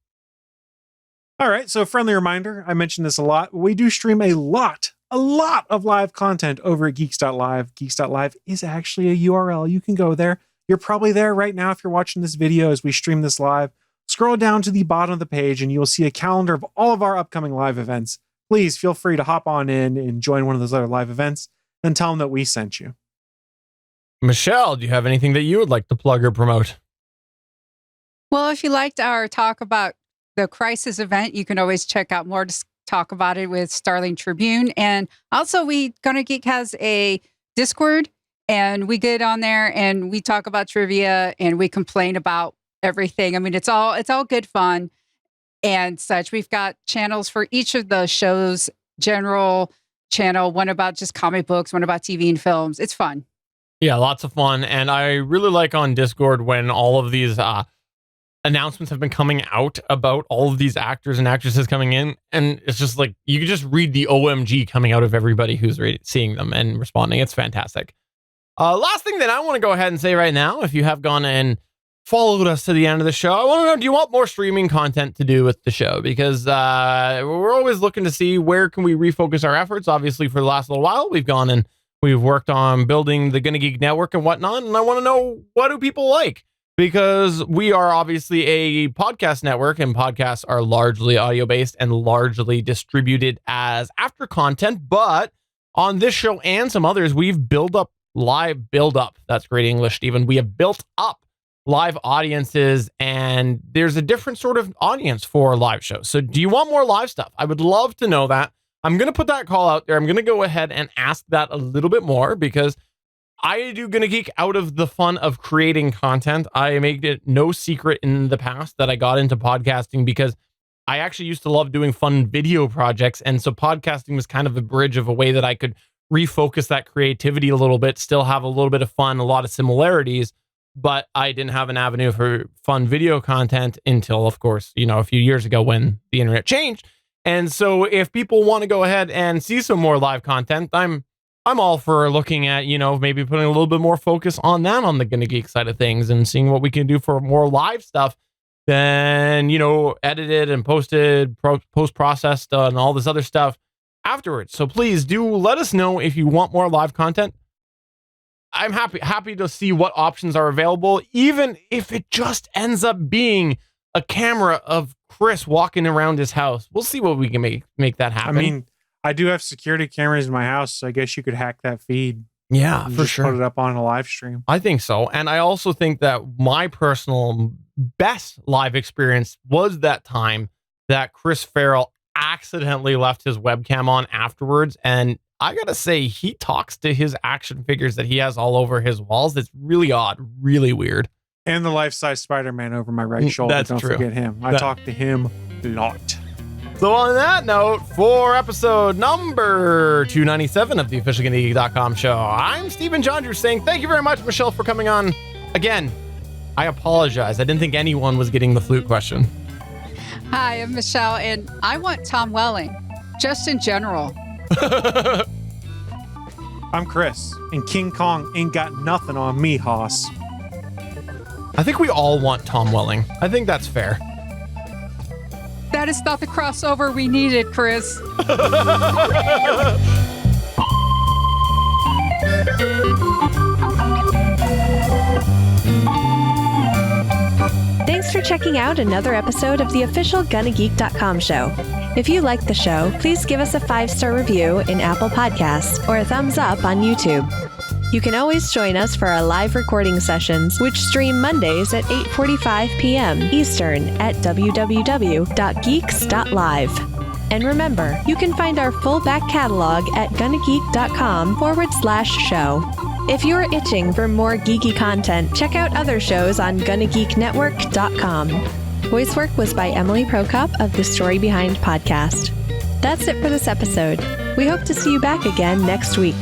All right, so friendly reminder, I mentioned this a lot. We do stream a lot of live content over at geeks.live. Geeks.live is actually a URL. You can go there. You're probably there right now if you're watching this video as we stream this live. Scroll down to the bottom of the page and you will see a calendar of all of our upcoming live events. Please feel free to hop on in and join one of those other live events and tell them that we sent you. Michelle, do you have anything that you would like to plug or promote? Well, if you liked our talk about the Crisis event, you can always check out more to talk about it with Starling Tribune. And also, Gonna Geek has a Discord, and we get on there and we talk about trivia and we complain about everything. I mean, it's all good fun and such. We've got channels for each of the shows, general channel, one about just comic books, one about TV and films. It's fun. Yeah, lots of fun. And I really like on Discord when all of these announcements have been coming out about all of these actors and actresses coming in. And it's just like, you can just read the OMG coming out of everybody who's seeing them and responding. It's fantastic. Last thing that I want to go ahead and say right now, if you have gone and followed us to the end of the show, I want to know, do you want more streaming content to do with the show? Because we're always looking to see where can we refocus our efforts. Obviously, for the last little while, we've gone and we've worked on building the Gonna Geek network and whatnot. And I want to know, what do people like? Because we are obviously a podcast network, and podcasts are largely audio-based and largely distributed as after content. But on this show and some others, we've built up. That's great English, Stephen. We have built up live audiences, and there's a different sort of audience for live shows. So do you want more live stuff? I would love to know that. I'm going to put that call out there. I'm going to go ahead and ask that a little bit more, because I do Gonna Geek out of the fun of creating content. I made it no secret in the past that I got into podcasting because I actually used to love doing fun video projects. And so podcasting was kind of a bridge of a way that I could refocus that creativity a little bit, still have a little bit of fun, a lot of similarities, but I didn't have an avenue for fun video content until, of course, a few years ago when the internet changed. And so if people want to go ahead and see some more live content, I'm all for looking at, maybe putting a little bit more focus on that on the Gonna Geek side of things and seeing what we can do for more live stuff than, edited and posted, post-processed and all this other stuff afterwards. So please do let us know if you want more live content. I'm happy to see what options are available, even if it just ends up being a camera of Chris walking around his house. We'll see what we can make that happen. I mean, I do have security cameras in my house, so I guess you could hack that feed. Yeah, for sure. Put it up on a live stream. I think so. And I also think that my personal best live experience was that time that Chris Ferrell accidentally left his webcam on afterwards. And I gotta say, he talks to his action figures that he has all over his walls. It's really odd, really weird. And the life-size Spider-Man over my right shoulder. That's Don't true. forget him. I talk to him a lot. So on that note, for episode number 297 of the official GonnaGeek.com show, I'm Stephen Jondrew saying thank you very much, Michelle, for coming on. Again, I apologize. I didn't think anyone was getting the flute question. Hi, I'm Michelle, and I want Tom Welling, just in general. I'm Chris, and King Kong ain't got nothing on me, hoss. I think we all want Tom Welling. I think that's fair. That is not the crossover we needed, Chris. Thanks for checking out another episode of the official GonnaGeek.com show. If you like the show, please give us a 5-star review in Apple Podcasts or a thumbs up on YouTube. You can always join us for our live recording sessions, which stream Mondays at 8:45 p.m. Eastern at www.geeks.live. And remember, you can find our full back catalog at GonnaGeek.com/show. If you're itching for more geeky content, check out other shows on GonnaGeekNetwork.com. Voice work was by Emily Prokop of The Story Behind podcast. That's it for this episode. We hope to see you back again next week.